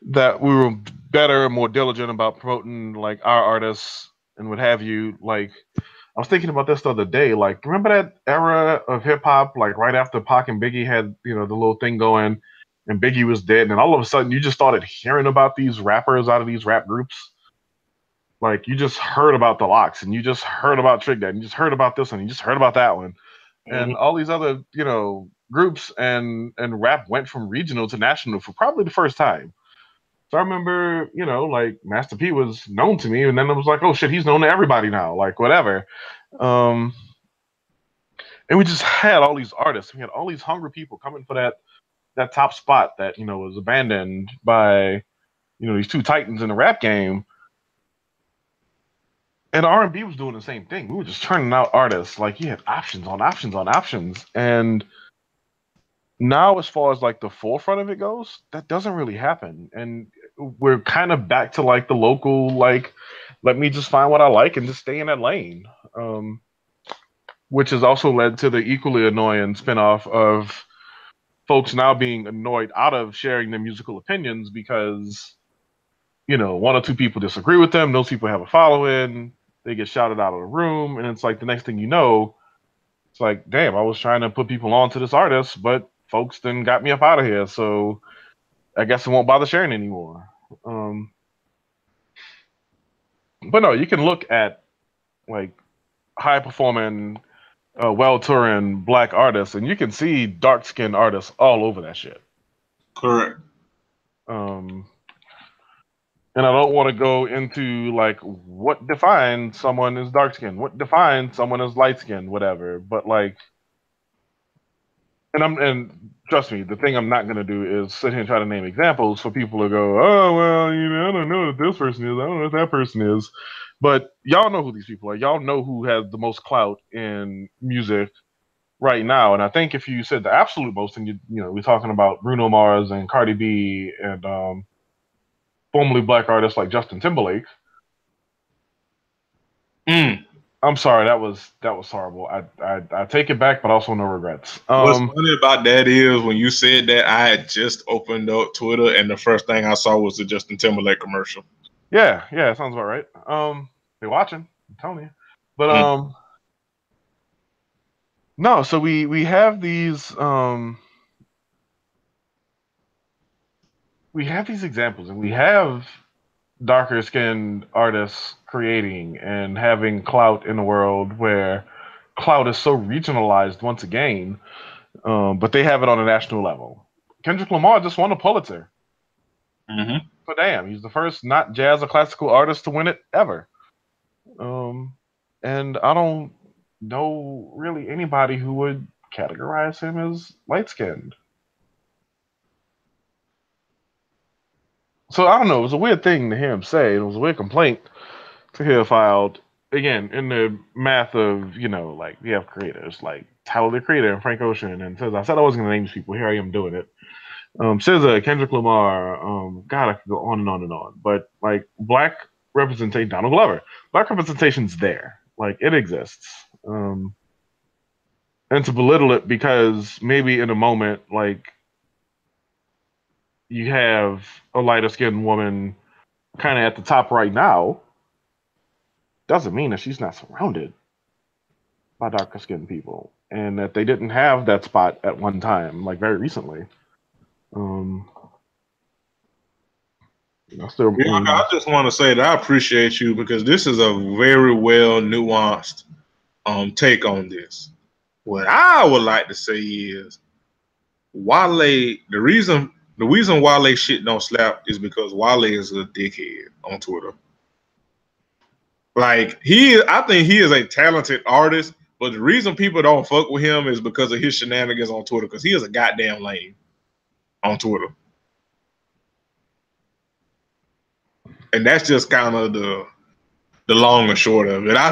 that we were better and more diligent about promoting like our artists and what have you. Like, I was thinking about this the other day. Like, remember that era of hip hop, like right after Pac and Biggie had, the little thing going and Biggie was dead, and all of a sudden you just started hearing about these rappers out of these rap groups. Like, you just heard about the Lox, and you just heard about Trick Daddy, and you just heard about this one, and you just heard about that one. And all these other, groups and rap went from regional to national for probably the first time. So I remember, like Master P was known to me, and then it was like, oh shit, he's known to everybody now, like whatever. And we just had all these artists. We had all these hungry people coming for that top spot that, was abandoned by, these two titans in the rap game. And R&B was doing the same thing. We were just turning out artists. Like, you had options on options on options. And now, as far as like the forefront of it goes, that doesn't really happen. And we're kind of back to like the local, like, let me just find what I like and just stay in that lane. Which has also led to the equally annoying spinoff of folks now being annoyed out of sharing their musical opinions because, one or two people disagree with them. Those people have a following. They get shouted out of the room, and it's like the next thing you know, it's like, damn, I was trying to put people on to this artist, but folks then got me up out of here, so I guess I won't bother sharing anymore. But no, you can look at like high-performing, well-touring black artists, and you can see dark-skinned artists all over that shit. Correct. And I don't don't want to go into like what defines someone as dark skinned, what defines someone as light skinned, whatever. But like, and trust me, the thing I'm not gonna do is sit here and try to name examples for people to go, oh well, I don't know what this person is, I don't know what that person is. But y'all know who these people are. Y'all know who has the most clout in music right now. And I think if you said the absolute most, and we're talking about Bruno Mars and Cardi B and formerly black artists like Justin Timberlake. I'm sorry, that was horrible. I take it back, but also no regrets. What's funny about that is when you said that, I had just opened up Twitter and the first thing I saw was the Justin Timberlake commercial. Yeah, it sounds about right. They're watching, I'm telling you. But no, so we have these examples, and we have darker skinned artists creating and having clout in a world where clout is so regionalized once again, but they have it on a national level. Kendrick Lamar just won a Pulitzer. Mm-hmm. So damn, he's the first not jazz or classical artist to win it ever. And I don't know really anybody who would categorize him as light skinned. So I don't know. It was a weird thing to hear him say. It was a weird complaint to hear filed. Again, in the math of, like we have creators like Tyler the Creator and Frank Ocean and SZA. I said I wasn't going to name these people. Here I am doing it. SZA, Kendrick Lamar. God, I could go on and on and on. But like black representation, Donald Glover. Black representation's there. Like it exists. And to belittle it because maybe in a moment, like you have a lighter skinned woman kind of at the top right now, doesn't mean that she's not surrounded by darker skinned people and that they didn't have that spot at one time, like very recently. I just want to say that I appreciate you because this is a very well nuanced take on this. What I would like to say is Wale, the reason Wale shit don't slap is because Wale is a dickhead on Twitter. Like I think he is a talented artist, but the reason people don't fuck with him is because of his shenanigans on Twitter. Because he is a goddamn lame on Twitter, and that's just kind of the long and short of it. I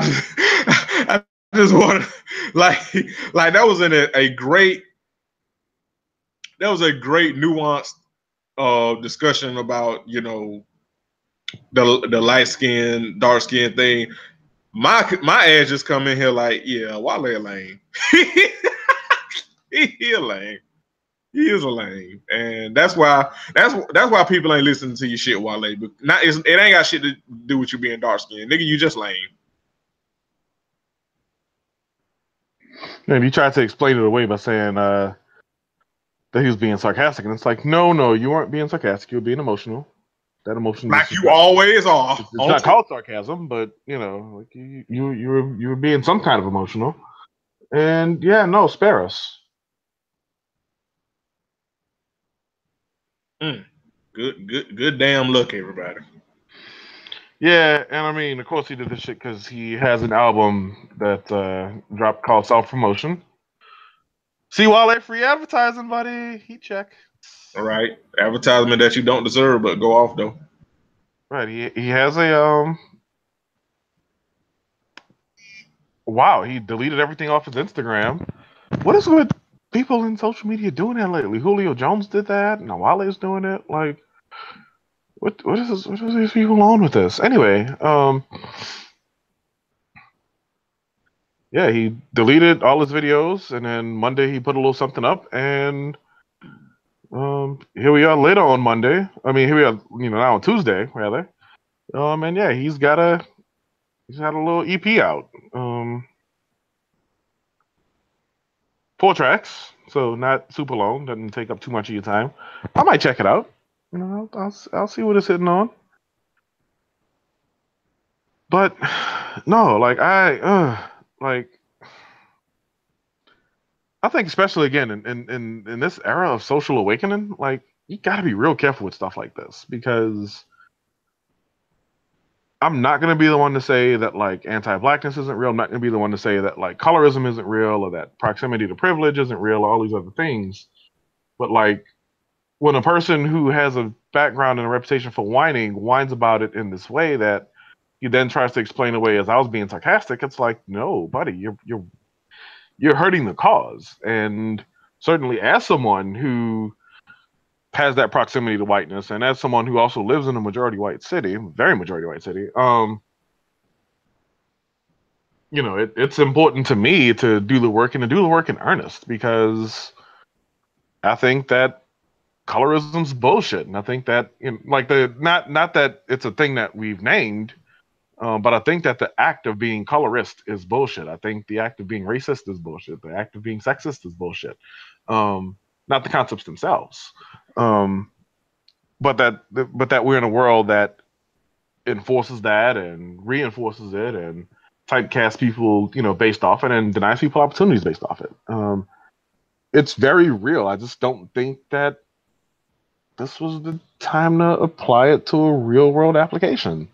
just want to like that was a great nuanced discussion about the light skin, dark skin thing. My ass just come in here like, yeah, Wale a lame. he a lame. He is a lame, and that's why people ain't listening to your shit, Wale. But it ain't got shit to do with you being dark skinned, nigga. You just lame. Maybe you tried to explain it away by saying that he was being sarcastic, and it's like, no, you weren't being sarcastic. You were being emotional. That emotion, like you always are. It's not called sarcasm, but like you were being some kind of emotional. And yeah, no, spare us. Good damn luck, everybody. Yeah, and I mean, of course, he did this shit because he has an album that dropped called Self Promotion. See, Wale, free advertising, buddy. He check. All right, advertisement that you don't deserve, but go off though. Right, he has a Wow, he deleted everything off his Instagram. What is with people in social media doing that lately? Julio Jones did that. Now Wale's doing it. Like, what is these people on with this? Anyway, yeah, he deleted all his videos, and then Monday he put a little something up, and here we are later on Monday. I mean, here we are, now on Tuesday rather. And yeah, he's had a little EP out. 4 tracks, so not super long. Doesn't take up too much of your time. I might check it out. I'll see what it's hitting on. But no, like I think especially again in this era of social awakening, like you got to be real careful with stuff like this because I'm not going to be the one to say that like anti-blackness isn't real. I'm not going to be the one to say that like colorism isn't real or that proximity to privilege isn't real, or all these other things. But like when a person who has a background and a reputation for whining whines about it in this way that he then tries to explain away as I was being sarcastic, it's like, no, buddy, you're hurting the cause. And certainly as someone who has that proximity to whiteness, and as someone who also lives in a majority white city, very majority white city, you know, it's important to me to do the work and to do the work in earnest, because I think that colorism's bullshit, and I think that like the not that it's a thing that we've named, but I think that the act of being colorist is bullshit. I think the act of being racist is bullshit. The act of being sexist is bullshit. Not the concepts themselves. But that we're in a world that enforces that and reinforces it and typecasts people, you know, based off it, and denies people opportunities based off it. It's very real. I just don't think that this was the time to apply it to a real world application.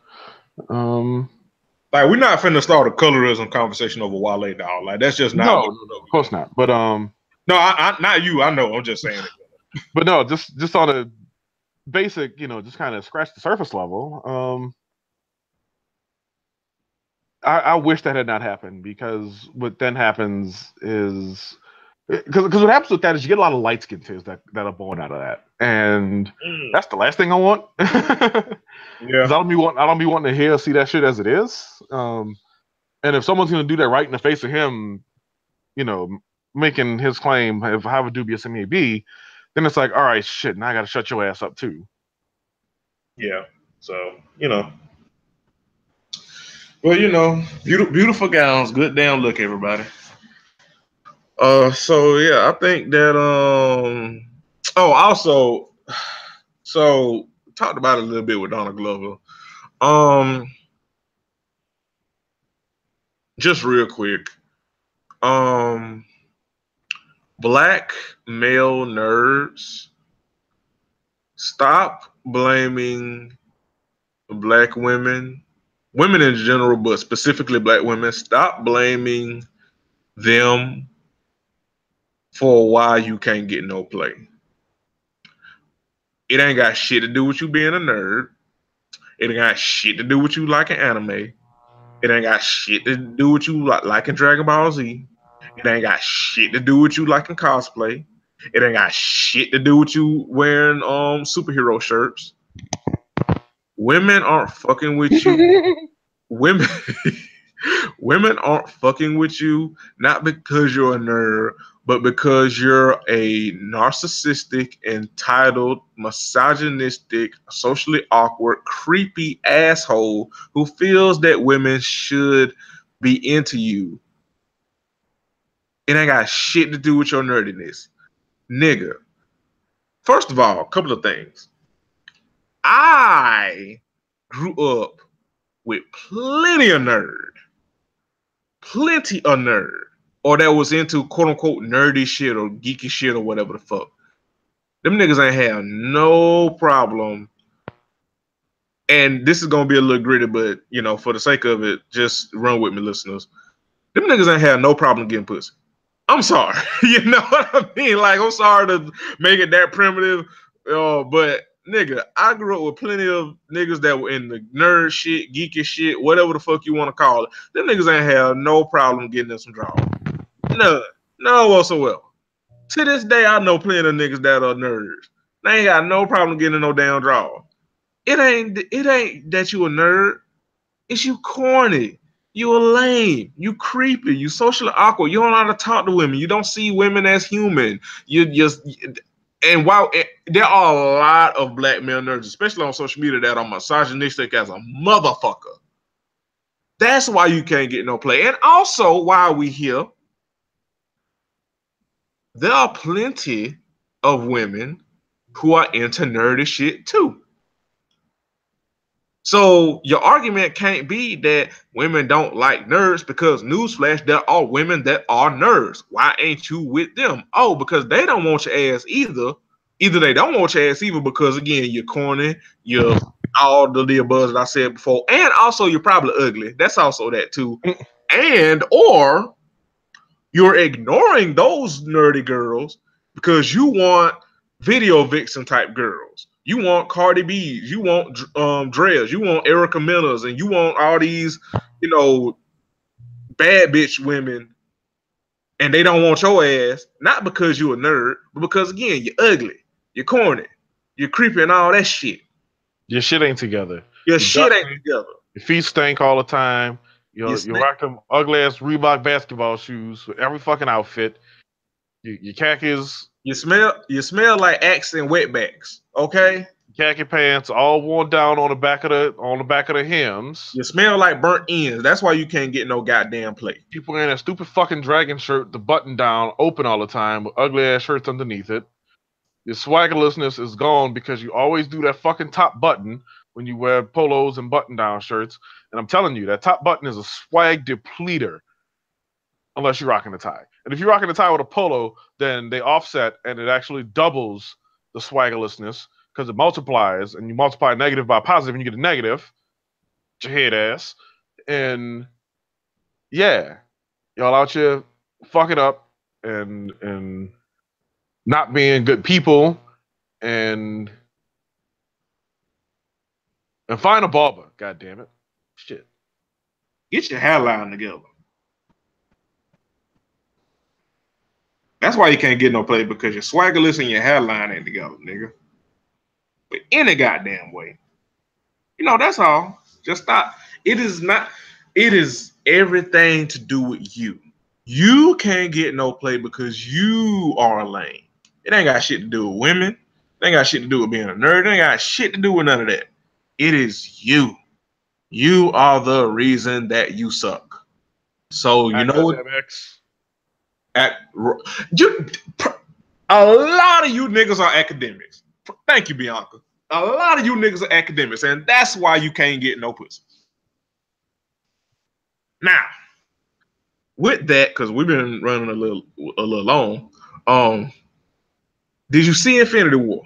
Like, we're not finna start a colorism conversation over Wale, dog. Like, that's just not. No, of course not. But no, I not you. I know. I'm just saying it. But no, just on a basic, you know, just kind of scratch the surface level. I wish that had not happened, because what then happens is because what happens with that is you get a lot of light skinned kids that are born out of that, and that's the last thing I want. Yeah, I don't be wanting to see that shit as it is. And if someone's gonna do that right in the face of him, you know, making his claim, however dubious it may be, then it's like, all right, shit, now I gotta shut your ass up too. Yeah. So, you know. Well, you know, beautiful gowns, good damn look, everybody. So yeah, I think that also, so talked about it a little bit with Donald Glover. Just real quick. Black male nerds, stop blaming black women in general, but specifically black women. Stop blaming them for why you can't get no play. It ain't got shit to do with you being a nerd. It ain't got shit to do with you liking anime. It ain't got shit to do with you liking Dragon Ball Z. It ain't got shit to do with you liking cosplay. It ain't got shit to do with you wearing superhero shirts. Women aren't fucking with you. Women aren't fucking with you not because you're a nerd, but because you're a narcissistic, entitled, misogynistic, socially awkward, creepy asshole who feels that women should be into you. It ain't got shit to do with your nerdiness. Nigga. First of all, a couple of things. I grew up with plenty of nerd, or that was into quote unquote nerdy shit or geeky shit or whatever the fuck. Them niggas ain't have no problem. And this is gonna be a little gritty, but you know, for the sake of it, just run with me, listeners. Them niggas ain't have no problem getting pussy. I'm sorry, you know what I mean? Like, I'm sorry to make it that primitive, but nigga, I grew up with plenty of niggas that were in the nerd shit, geeky shit, whatever the fuck you want to call it. Them niggas ain't have no problem getting in some draws. None whatsoever. To this day, I know plenty of niggas that are nerds. They ain't got no problem getting in no damn draw. It ain't that you a nerd. It's you corny. You a lame. You creepy. You socially awkward. You don't know how to talk to women. You don't see women as human. And while there are a lot of black male nerds, especially on social media, that are misogynistic as a motherfucker. That's why you can't get no play. And also, while we here, there are plenty of women who are into nerdy shit too. So your argument can't be that women don't like nerds, because newsflash, there are women that are nerds. Why ain't you with them? Oh, because they don't want your ass either. Either they don't want your ass either because, again, you're corny, you're all the above that I said before. And also, you're probably ugly. That's also that too. And or you're ignoring those nerdy girls because you want video vixen type girls. You want Cardi B's, you want Drez, you want Erica Miller's, and you want all these, bad bitch women, and they don't want your ass, not because you're a nerd, but because, again, you're ugly, you're corny, you're creepy, and all that shit. Your shit ain't together. Your shit ain't together. Your feet stink all the time. You rock them ugly ass Reebok basketball shoes with every fucking outfit. Your khakis. You smell like Axe and wetbacks. Okay. Khaki pants all worn down on the back of the hems. You smell like burnt ends. That's why you can't get no goddamn play. People wearing that stupid fucking dragon shirt, the button down, open all the time, with ugly ass shirts underneath it. Your swaggerlessness is gone because you always do that fucking top button when you wear polos and button down shirts. And I'm telling you, that top button is a swag depleter unless you're rocking a tie. And if you're rocking a tie with a polo, then they offset and it actually doubles the swaggerlessness because it multiplies, and you multiply negative by positive and you get a negative. Your head ass. And yeah, y'all out here fucking up and not being good people and find a barber, god damn it. Shit. Get your hairline together. That's why you can't get no play, because your swaggerless and your hairline ain't together, nigga. But any goddamn way. That's all. Just stop. It is everything to do with you. You can't get no play because you are a lame. It ain't got shit to do with women. It ain't got shit to do with being a nerd. It ain't got shit to do with none of that. It is you. You are the reason that you suck. So you know what? A lot of you niggas are academics. Thank you, Bianca. A lot of you niggas are academics, and that's why you can't get no pussy. Now, with that, because we've been running a little long. Did you see Infinity War?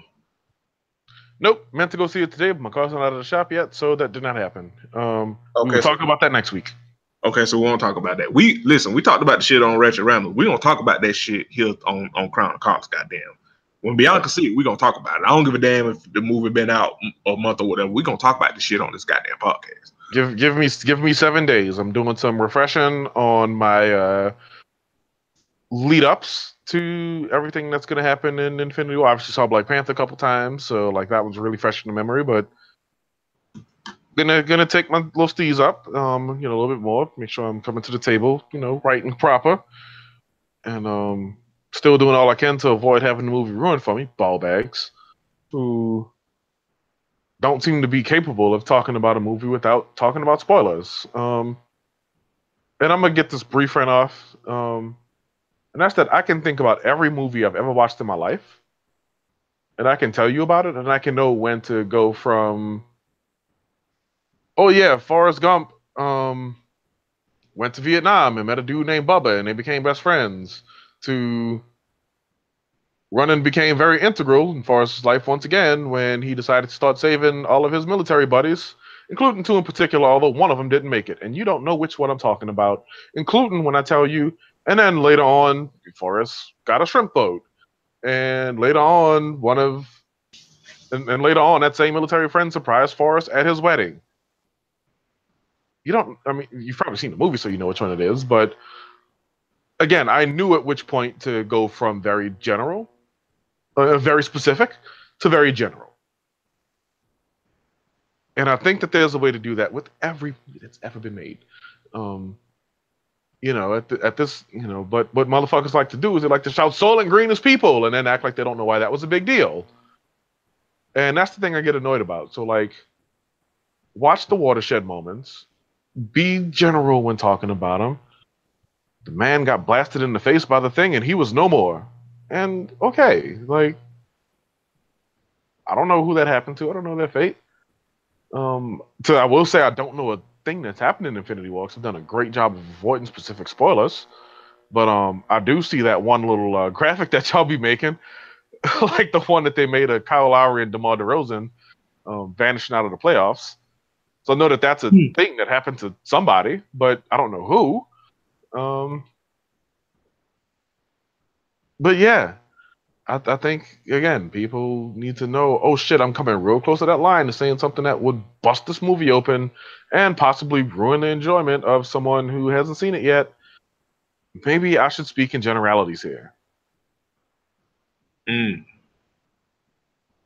Nope. Meant to go see it today, but my car's not out of the shop yet, so that did not happen. Okay, we'll talk about that next week. Okay, so we won't talk about that. We talked about the shit on Ratchet Ramblers. We gonna talk about that shit here on Crown of Cops, goddamn. When Bianca see it, we gonna talk about it. I don't give a damn if the movie been out a month or whatever. We gonna talk about the shit on this goddamn podcast. Give me 7 days. I'm doing some refreshing on my lead ups to everything that's gonna happen in Infinity War. I obviously saw Black Panther a couple times, so like that was really fresh in the memory. But gonna take my little steez up, a little bit more. Make sure I'm coming to the table, right and proper, and still doing all I can to avoid having the movie ruined for me. Ball bags who don't seem to be capable of talking about a movie without talking about spoilers. And I'm gonna get this brief rant off, and that's that I can think about every movie I've ever watched in my life, and I can tell you about it, and I can know when to go from, oh yeah, Forrest Gump went to Vietnam and met a dude named Bubba and they became best friends, to running became very integral in Forrest's life once again when he decided to start saving all of his military buddies, including two in particular, although one of them didn't make it. And you don't know which one I'm talking about, including when I tell you. And then later on, Forrest got a shrimp boat. And later on, later on, that same military friend surprised Forrest at his wedding. You've probably seen the movie, so you know which one it is. But again, I knew at which point to go from very general, very specific, to very general. And I think that there's a way to do that with every movie that's ever been made. At this, but what motherfuckers like to do is they like to shout "Soylent Green is people" and then act like they don't know why that was a big deal. And that's the thing I get annoyed about. So, like, watch the watershed moments. Be general when talking about them. The man got blasted in the face by the thing and he was no more. And okay, like, I don't know who that happened to. I don't know their fate. So I will say I don't know a thing that's happened in Infinity War, because I've done a great job of avoiding specific spoilers. But I do see that one little graphic that y'all be making, like the one that they made of Kyle Lowry and DeMar DeRozan, vanishing out of the playoffs. So I know that that's a thing that happened to somebody, but I don't know who. But yeah, I think again, people need to know. Oh shit, I'm coming real close to that line and saying something that would bust this movie open and possibly ruin the enjoyment of someone who hasn't seen it yet. Maybe I should speak in generalities here. And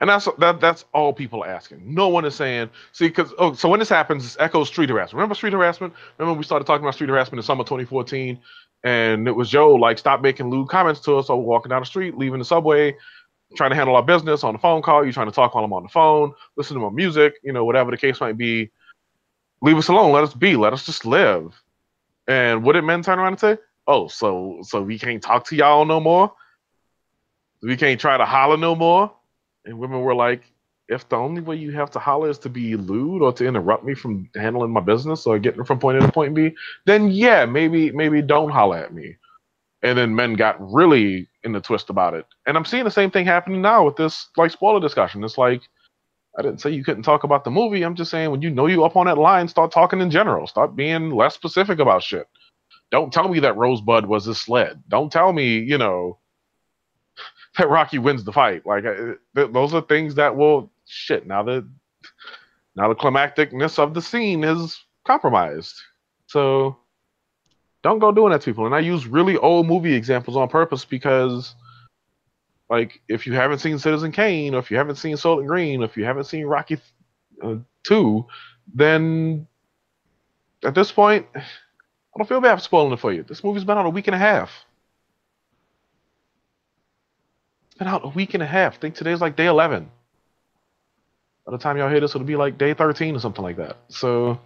that's all people are asking. No one is saying, see, because so when this happens, this echoes street harassment. Remember street harassment? Remember we started talking about street harassment in summer 2014, and it was Joe like, stop making lewd comments to us. So we're walking down the street, leaving the subway, trying to handle our business on the phone call. You're trying to talk while I'm on the phone, listen to my music, whatever the case might be. Leave us alone. Let us be. Let us just live. And what did men turn around and say? Oh, so we can't talk to y'all no more? We can't try to holler no more? And women were like, if the only way you have to holler is to be lewd or to interrupt me from handling my business or getting from point A to point B, then yeah, maybe don't holler at me. And then men got really in the twist about it. And I'm seeing the same thing happening now with this like spoiler discussion. It's like, I didn't say you couldn't talk about the movie. I'm just saying when you know you up on that line, start talking in general. Start being less specific about shit. Don't tell me that Rosebud was his sled. Don't tell me, that Rocky wins the fight. Like those are things that will shit. Now the climacticness of the scene is compromised. So don't go doing that to people. And I use really old movie examples on purpose because, like, if you haven't seen Citizen Kane, or if you haven't seen Soylent Green, or if you haven't seen Rocky 2, then at this point, I don't feel bad for spoiling it for you. This movie's been out a week and a half. It's been out a week and a half. I think today's like day 11. By the time y'all hear this, it'll be like day 13 or something like that. So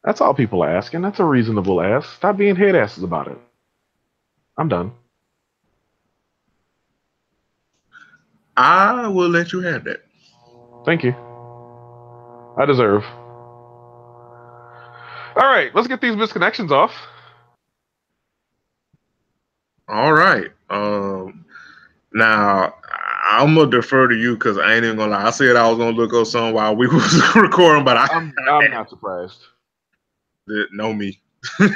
that's all people are asking. That's a reasonable ask. Stop being head asses about it. I'm done. I will let you have that. Thank you. I deserve. All right, let's get these misconnections off. All right. Now I'm gonna defer to you because I ain't even gonna lie. I said I was gonna look up something while we was recording, but I'm not surprised. Know me. But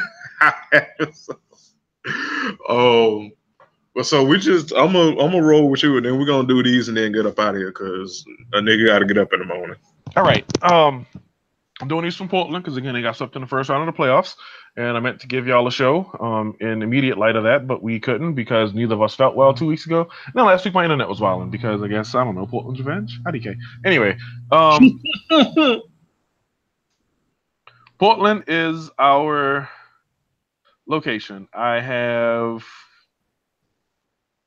so I'm gonna roll with you, and then we're gonna do these and then get up out of here because a nigga got to get up in the morning. All right. I'm doing these from Portland because again they got swept in the first round of the playoffs, and I meant to give y'all a show in immediate light of that, but we couldn't because neither of us felt well 2 weeks ago. No, last week my internet was wilding because I guess I don't know Portland's revenge. IDK. Anyway, Portland is our location. I have.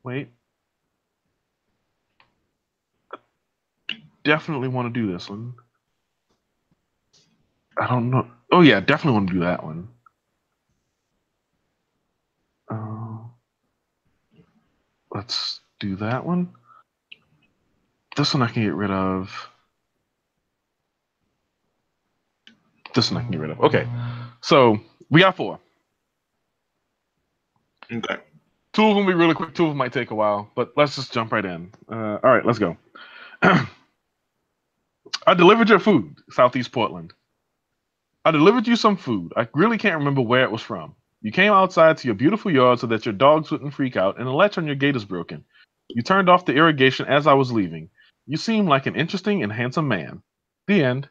Wait. Definitely want to do this one. I don't know. Oh yeah, definitely want to do that one. Let's do that one. This one I can get rid of. This one I can get rid of. Okay. So we got 4. Okay. 2 of them will be really quick. 2 of them might take a while, but let's just jump right in. All right, let's go. I delivered your food, Southeast Portland. I delivered you some food. I really can't remember where it was from. You came outside to your beautiful yard so that your dogs wouldn't freak out, and the latch on your gate is broken. You turned off the irrigation as I was leaving. You seem like an interesting and handsome man. The end.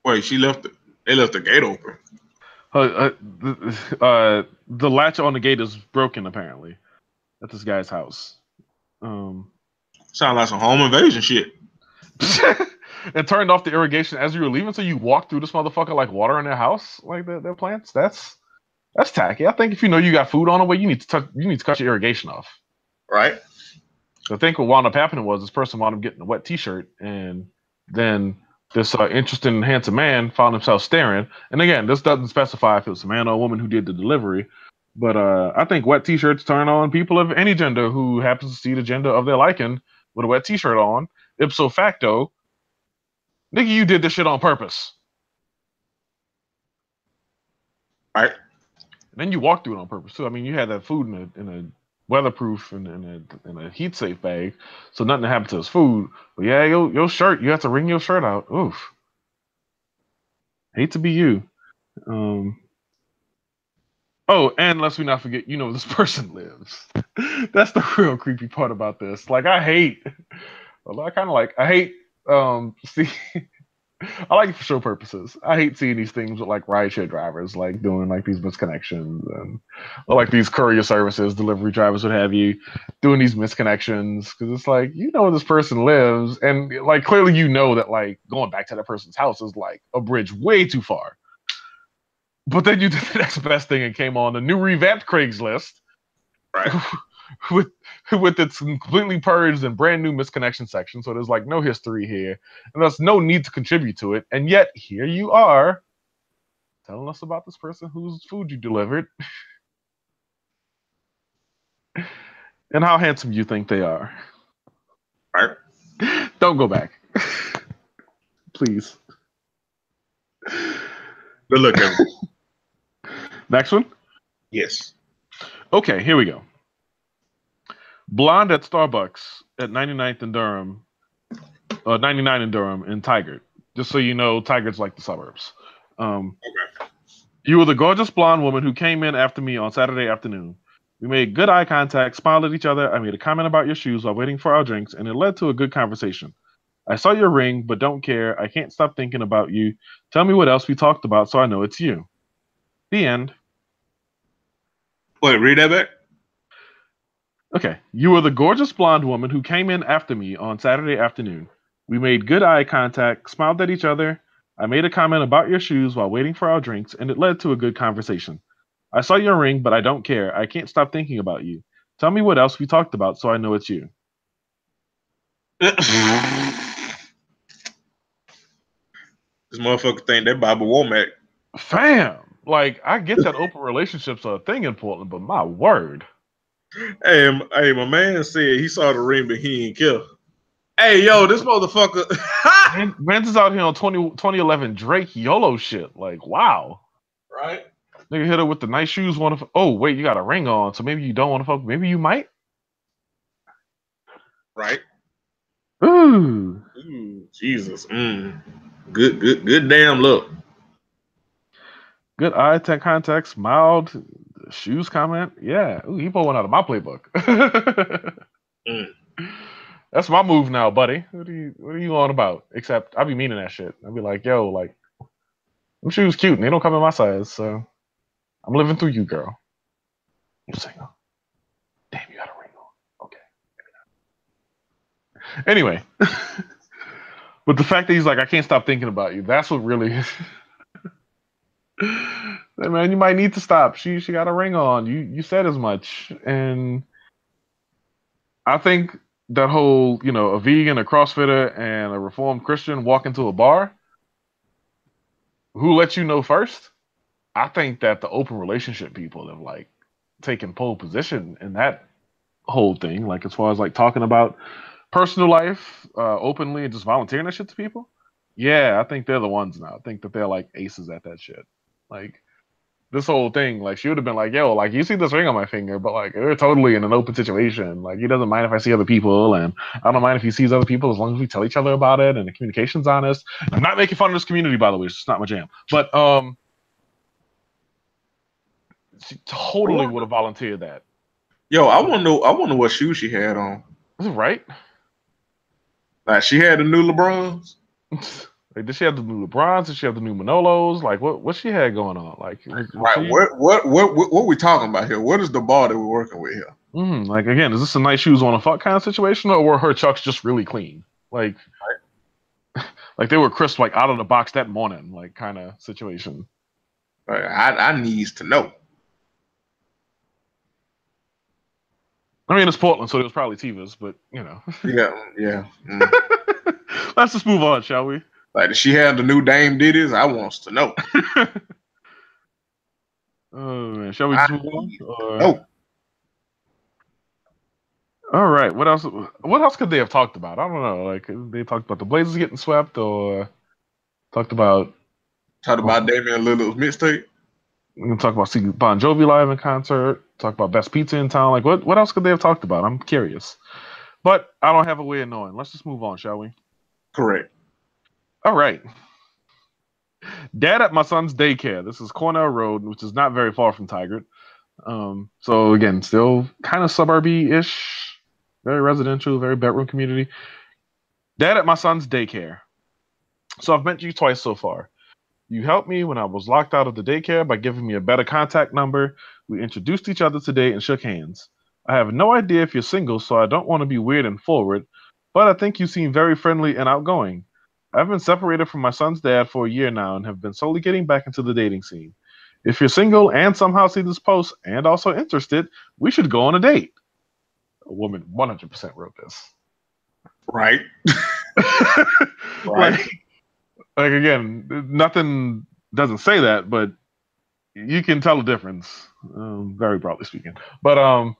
Wait, they left the gate open. The latch on the gate is broken, apparently, at this guy's house. Sound like some home invasion shit. And turned off the irrigation as you were leaving, so you walked through this motherfucker like water in their house, like their plants. That's tacky. I think if you know you got food on the way, you need to cut your irrigation off. Right. So I think what wound up happening was this person wound up getting a wet T-shirt, and then this interesting and handsome man found himself staring. And again, this doesn't specify if it was a man or a woman who did the delivery, but I think wet T-shirts turn on people of any gender who happens to see the gender of their liking with a wet T-shirt on. Ipso facto, nigga, you did this shit on purpose. Right. And then you walked through it on purpose too. I mean, you had that food in a weatherproof in a heat safe bag, so nothing happened to his food. But yeah, your shirt, you have to wring your shirt out. Oof. Hate to be you. Oh, and let's we not forget, this person lives. That's the real creepy part about this. Like I hate see I like it for show purposes. I hate seeing these things with like rideshare drivers like doing like these misconnections or like these courier services, delivery drivers, what have you, doing these misconnections because it's like this person lives and like clearly that like going back to that person's house is like a bridge way too far. But then you did the next best thing and came on the new revamped Craigslist, right? with its completely purged and brand new misconnection section. So there's like no history here, and there's no need to contribute to it. And yet here you are, telling us about this person whose food you delivered, and how handsome you think they are. Right? Don't go back, please. Good look, everyone. Next one. Yes. Okay, here we go. Blonde at Starbucks at 99th in Durham, 99 in Durham, and Tigard. Just so you know, Tigard's like the suburbs. Okay. You were the gorgeous blonde woman who came in after me on Saturday afternoon. We made good eye contact, smiled at each other. I made a comment about your shoes while waiting for our drinks, and it led to a good conversation. I saw your ring, but don't care. I can't stop thinking about you. Tell me what else we talked about so I know it's you. The end. Wait, read that back? Okay. You were the gorgeous blonde woman who came in after me on Saturday afternoon. We made good eye contact, smiled at each other. I made a comment about your shoes while waiting for our drinks, and it led to a good conversation. I saw your ring, but I don't care. I can't stop thinking about you. Tell me what else we talked about so I know it's you. This motherfucker think that Bobby Womack. Fam! Like, I get that open relationships are a thing in Portland, but my word. Hey, my man said he saw the ring, but he didn't care. Hey, yo, this motherfucker. Vance is out here on 2011 Drake YOLO shit. Like, wow. Right? Nigga hit her with the nice shoes. Oh, wait, you got a ring on, so maybe you don't want to fuck. Maybe you might. Right? Ooh, Jesus. Good damn look. Good eye contact, smiled, shoes comment. Yeah. Ooh, he pulled one out of my playbook. That's my move now, buddy. What are you on about? Except I be meaning that shit. I'll be like, yo, like, them shoes cute and they don't come in my size, so I'm living through you, girl. You single. Damn, you got a ring on. Okay. Anyway. But the fact that he's like, I can't stop thinking about you, that's what really is. Man, you might need to stop. She got a ring on. You said as much. And I think that whole, a vegan, a CrossFitter, and a Reformed Christian walk into a bar, who let you know first? I think that the open relationship people have like taken pole position in that whole thing. Like as far as like talking about personal life openly and just volunteering that shit to people. Yeah, I think they're the ones now. I think that they're like aces at that shit. Like this whole thing, like she would have been like, yo, like you see this ring on my finger, but like we're totally in an open situation. Like he doesn't mind if I see other people, and I don't mind if he sees other people as long as we tell each other about it and the communication's honest. I'm not making fun of this community, by the way. It's just not my jam. But she totally would have volunteered that. Yo, I want to know what shoes she had on. Is it right? Like she had the new LeBrons. Like, did she have the new LeBrons? Did she have the new Manolos? Like, what she had going on? Like, right? What we talking about here? What is the bar that we're working with here? Like, again, is this a nice shoes on a fuck kind of situation, or were her chucks just really clean? Like, right. Like they were crisp, like out of the box that morning, like kind of situation. Right. I needs to know. I mean, it's Portland, so it was probably Tevas, but Yeah. Let's just move on, shall we? Like, does she have the new Dame Diddy's? I wants to know. Oh man, shall we just move on? No. All right. What else? What else could they have talked about? I don't know. Like they talked about the Blazers getting swept, or talked about Damian Lillard's mixtape. We can talk about see Bon Jovi live in concert. Talk about best pizza in town. Like what else could they have talked about? I'm curious, but I don't have a way of knowing. Let's just move on, shall we? Correct. All right. Dad at my son's daycare. This is Cornell Road, which is not very far from Tigard. So again, still kind of suburby-ish, very residential, very bedroom community. Dad at my son's daycare. So I've met you twice so far. You helped me when I was locked out of the daycare by giving me a better contact number. We introduced each other today and shook hands. I have no idea if you're single, so I don't want to be weird and forward, but I think you seem very friendly and outgoing. I've been separated from my son's dad for a year now and have been slowly getting back into the dating scene. If you're single and somehow see this post and also interested, we should go on a date. A woman 100% wrote this. Right. Right. Like again, nothing doesn't say that, but you can tell the difference, very broadly speaking. But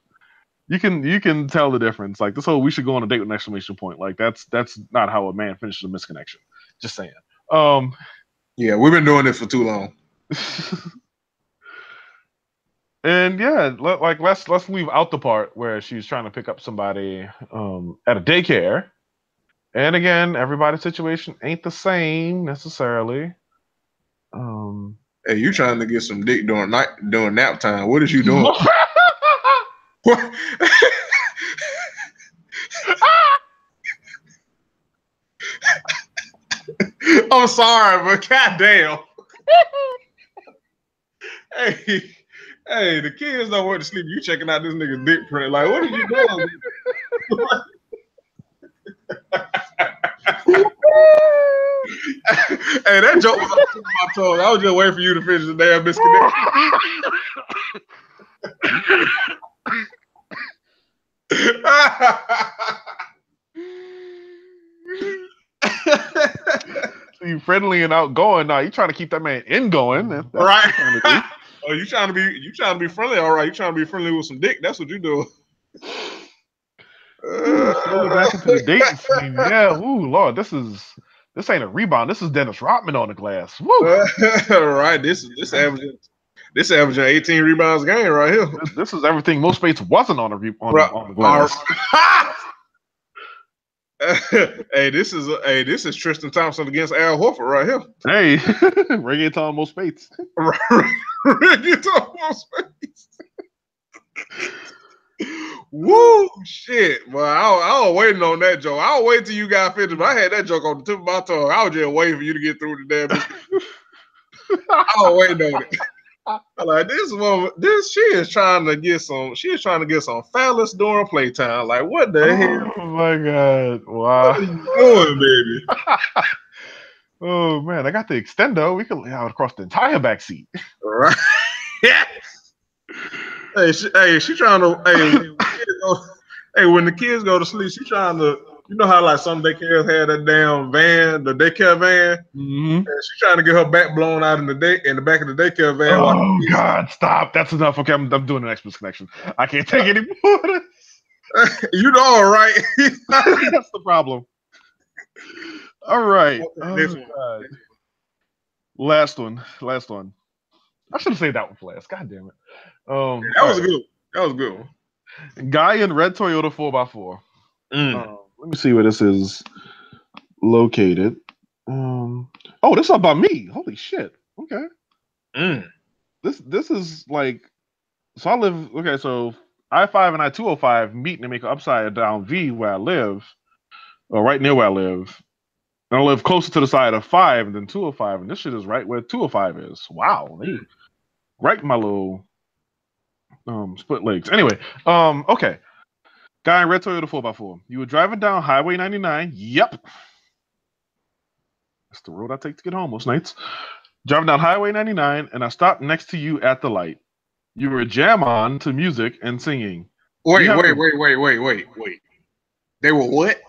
you can tell the difference. Like this whole "we should go on a date" with an exclamation point. Like that's not how a man finishes a misconnection. Just saying. Yeah, we've been doing this for too long. And yeah, let's leave out the part where she's trying to pick up somebody at a daycare. And again, everybody's situation ain't the same necessarily. Hey, you trying to get some dick during nap time? What is you doing? What? I'm sorry, but goddamn. Hey, the kids don't want to sleep. You checking out this nigga's dick print? Like, what are you doing? Hey, that joke was on the tip of my tongue. I was just waiting for you to finish the damn disconnect. You friendly and outgoing. Now you trying to keep that man ingoing. That's right. Oh, you trying to be friendly? All right, you trying to be friendly with some dick? That's what you do. Back into the dating scene. Yeah. Ooh, Lord, this ain't a rebound. This is Dennis Rodman on the glass. Woo. Right. This averaging 18 rebounds a game right here. This is everything most Spates wasn't on the glass. Hey, this is Tristan Thompson against Al Horford right here. Hey, reggaeton most Spates. Reggaeton most Spates. Woo, shit. Well, I was waiting on that joke. I was waiting till you got finished, but I had that joke on the tip of my tongue. I was just waiting for you to get through the damn. I was waiting on it. I'm like, she is trying to get some phallus during playtime. Like, what the hell? Oh my god! Wow. What are you doing, baby? Oh man, I got the extendo. We can lay out across the entire back seat. Right. Hey, she trying to. When the kids go to sleep, she trying to. You know how like some daycares had that damn van, the daycare van. Mm-hmm. And she's trying to get her back blown out in the back of the daycare van. Oh God! Stop! That's enough. Okay, I'm doing an explicit connection. I can't take any more. You know, right? That's the problem. All right. One. Last one. I should have saved that one for last. God damn it. That was good. That was good. Guy in red Toyota 4x4. Let me see where this is located. Oh, this is about me. Holy shit. Okay. This is like, so I live. Okay, so I-5 and I-205 meet and make an upside down V where I live, or right near where I live. And I live closer to the side of 5 than 205, and this shit is right where 205 is. Wow, right in my little split legs. Anyway, okay. Guy in red Toyota 4x4. You were driving down Highway 99. Yep. That's the road I take to get home most nights. Driving down Highway 99, and I stopped next to you at the light. You were jam on to music and singing. Wait. They were what?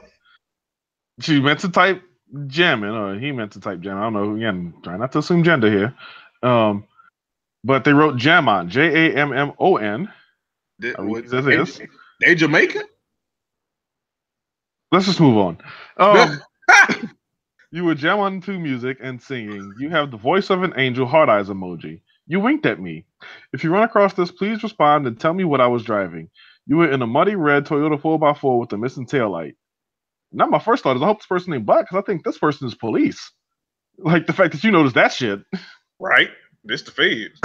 She meant to type jamming, or he meant to type jamming. I don't know. Again, try not to assume gender here. But they wrote Jammon, Jammon. They Jamaican? Let's just move on. You would jam on to music and singing. You have the voice of an angel, heart eyes emoji. You winked at me. If you run across this, please respond and tell me what I was driving. You were in a muddy red Toyota 4x4 with a missing taillight. Now my first thought is I hope this person ain't black because I think this person is police. Like the fact that you noticed that shit. Right. This the feds.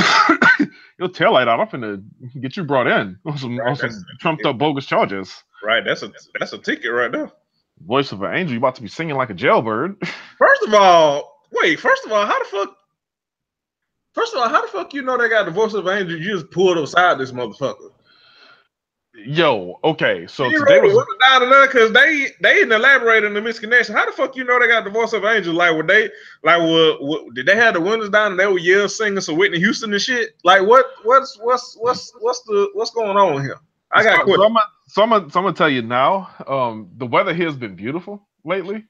Your taillight out, I'm finna get you brought in on some trumped up bogus charges. Right, that's a ticket right there. Voice of an angel, you about to be singing like a jailbird. First of all, how the fuck you know they got the voice of an angel? You just pulled aside this motherfucker. Yo, okay, so you today was down to there because they didn't elaborate on the misconnection. How the fuck you know they got the voice of an angel? Like, did they have the windows down and they were yell singing some Whitney Houston and shit? Like, what's going on here? I got questions. So I'm gonna tell you now. The weather here has been beautiful lately,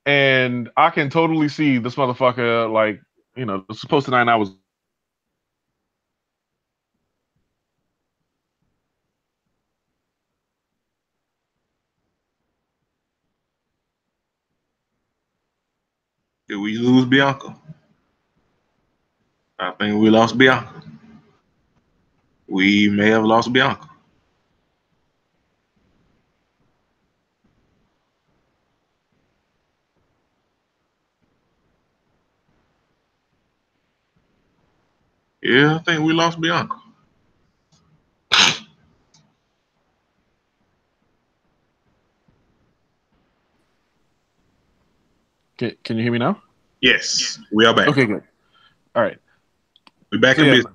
and I can totally see this motherfucker. Like, it's supposed to 9 hours. Did we lose Bianca? I think we lost Bianca. We may have lost Bianca. Yeah, I think we lost Bianca. Can you hear me now? Yes, we are back. Okay, good. All right, we're back in business.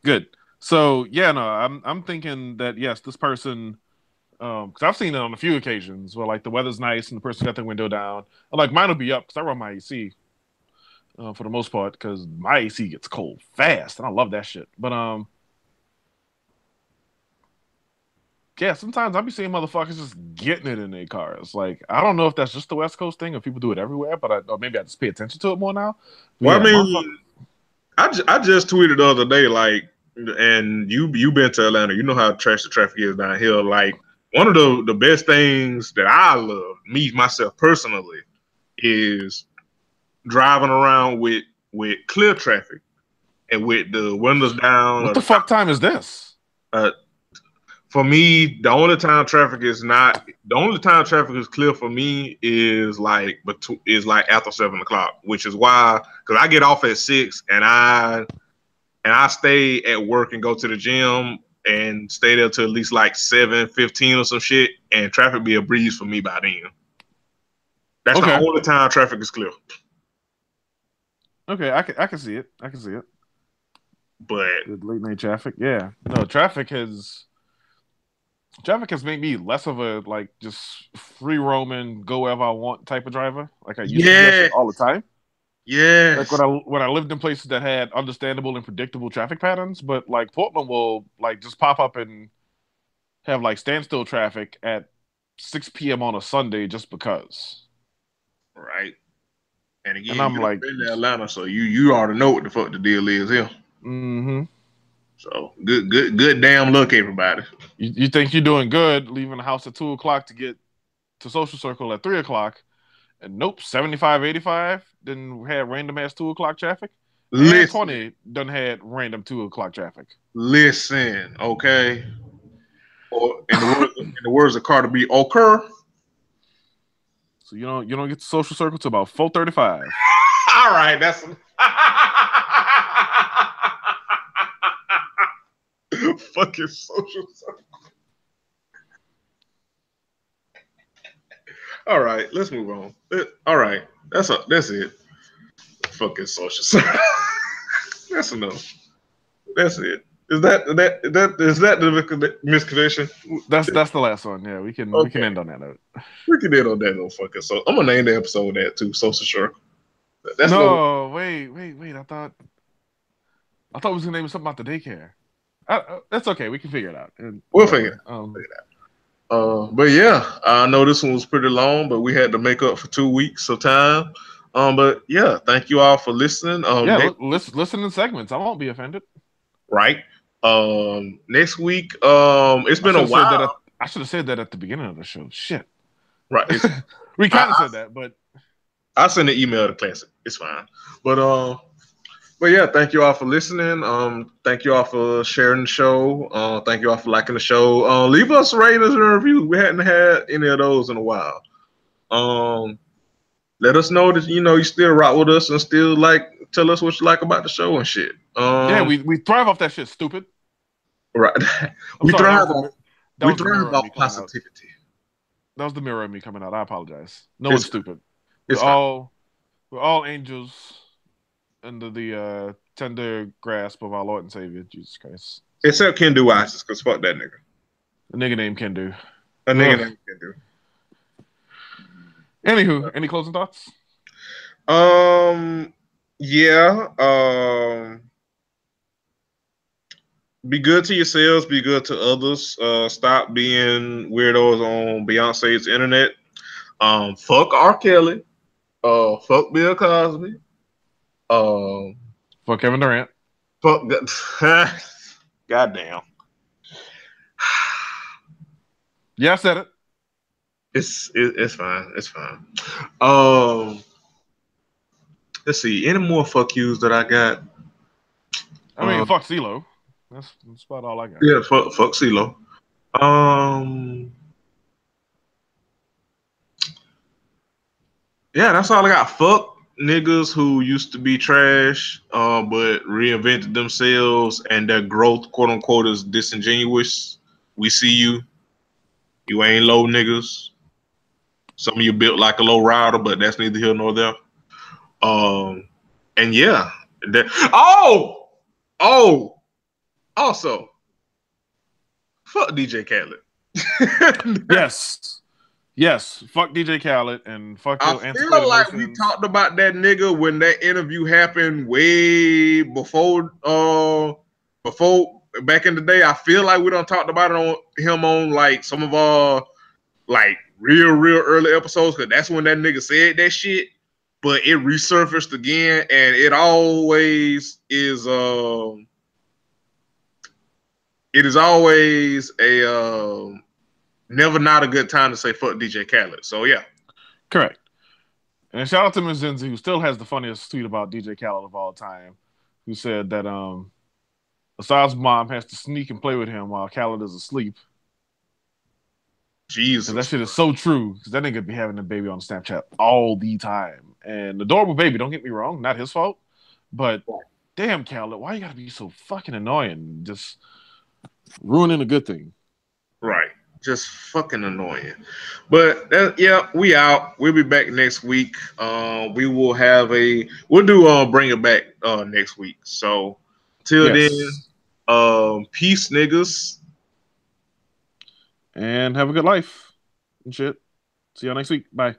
Good. So yeah, no, I'm thinking that yes, this person, because I've seen it on a few occasions where like the weather's nice and the person got their window down. Like mine will be up because I run my AC for the most part because my AC gets cold fast and I love that shit. But yeah, sometimes I'll be seeing motherfuckers just getting it in their cars. Like, I don't know if that's just the West Coast thing or people do it everywhere, but or maybe I just pay attention to it more now. Well, yeah, I mean, I just tweeted the other day, like, and you been to Atlanta, you know how trash the traffic is down here. Like, one of the best things that I love, myself personally, is driving around with clear traffic and with the windows down. What the fuck time is this? For me, the only time traffic is clear for me is like after 7 o'clock, which is why, because I get off at 6 and I stay at work and go to the gym and stay there till at least like 7:15 or some shit, and traffic be a breeze for me by then. That's the only time traffic is clear. Okay, I can see it. I can see it. But late night traffic, yeah. No, traffic has made me less of a like just free roaming, go wherever I want type of driver. Like I used to do all the time. Yeah. Like when I lived in places that had understandable and predictable traffic patterns, but like Portland will like just pop up and have like standstill traffic at 6 p.m. on a Sunday just because. Right. And again, I'm like been to Atlanta, so you already know what the fuck the deal is here. Mm-hmm. So good damn luck, everybody. You think you're doing good leaving the house at 2 o'clock to get to Social Circle at 3 o'clock, and nope, 75, 85 didn't have random ass 2 o'clock traffic. And 20 done had random 2 o'clock traffic. Listen, okay. Or in the words of Carter B, occur. So you don't get to Social Circle till about 4:35. All right, that's fucking Social Circle. All right, let's move on. All right, that's it. Fucking Social Circle. That's enough. That's it. Is that the misconnection? That's the last one. Yeah, we can end on that note. We can end on that note. Fucking so I'm gonna name the episode that too. Social Circle. Wait. I thought we was gonna name something about the daycare. That's okay. We can figure it out. We'll figure it out. But yeah, I know this one was pretty long, but we had to make up for 2 weeks of time. But yeah, thank you all for listening. Listen in segments. I won't be offended. Right. Next week, it's been a while. I should have said that at the beginning of the show. Shit. Right. We kind of said that, but I sent an email to Classic. It's fine. But Well, yeah, thank you all for listening. Thank you all for sharing the show. Thank you all for liking the show. Leave us ratings and reviews. We hadn't had any of those in a while. Let us know that you still rock with us and still tell us what you like about the show and shit. Yeah, we thrive off that shit, stupid. Right. I'm sorry, that we was the thrive mirror of off me coming out. positivity. That was the mirror of me coming out. I apologize. No It's one's stupid. It's fine. We're all angels under the tender grasp of our Lord and Savior, Jesus Christ. Except Kendu Isis, because fuck that nigga. A nigga named Kendu. A nigga named Kendu. Anywho, any closing thoughts? Yeah. Be good to yourselves. Be good to others. Stop being weirdos on Beyonce's internet. Fuck R. Kelly. Fuck Bill Cosby. Fuck Kevin Durant. Fuck. Goddamn. Yeah, I said it. It's fine. It's fine. Let's see. Any more fuck yous that I got? I mean, fuck CeeLo. That's about all I got. Yeah, fuck CeeLo. Yeah, that's all I got. Fuck niggas who used to be trash, but reinvented themselves, and their growth, quote unquote, is disingenuous. We see you. You ain't low niggas. Some of you built like a low rider, but that's neither here nor there. And yeah. Also, fuck DJ Khaled. Yes. Fuck DJ Khaled and fuck your I feel like we talked about that nigga when that interview happened way before back in the day. I feel like we done talked about him on like some of our like real early episodes, because that's when that nigga said that shit. But it resurfaced again, and it always is it is always a never not a good time to say fuck DJ Khaled. So yeah. Correct. And shout out to Ms. Zenzi, who still has the funniest tweet about DJ Khaled of all time, who said that Assad's mom has to sneak and play with him while Khaled is asleep. Jesus. That shit is so true, because that nigga be having a baby on Snapchat all the time. And adorable baby, don't get me wrong, not his fault. But damn, Khaled, why you gotta be so fucking annoying? Just ruining a good thing. Right. Just fucking annoying. But yeah, we out. We'll be back next week. We'll do bring it back next week. So till then, peace, niggas. And have a good life and shit. See y'all next week. Bye.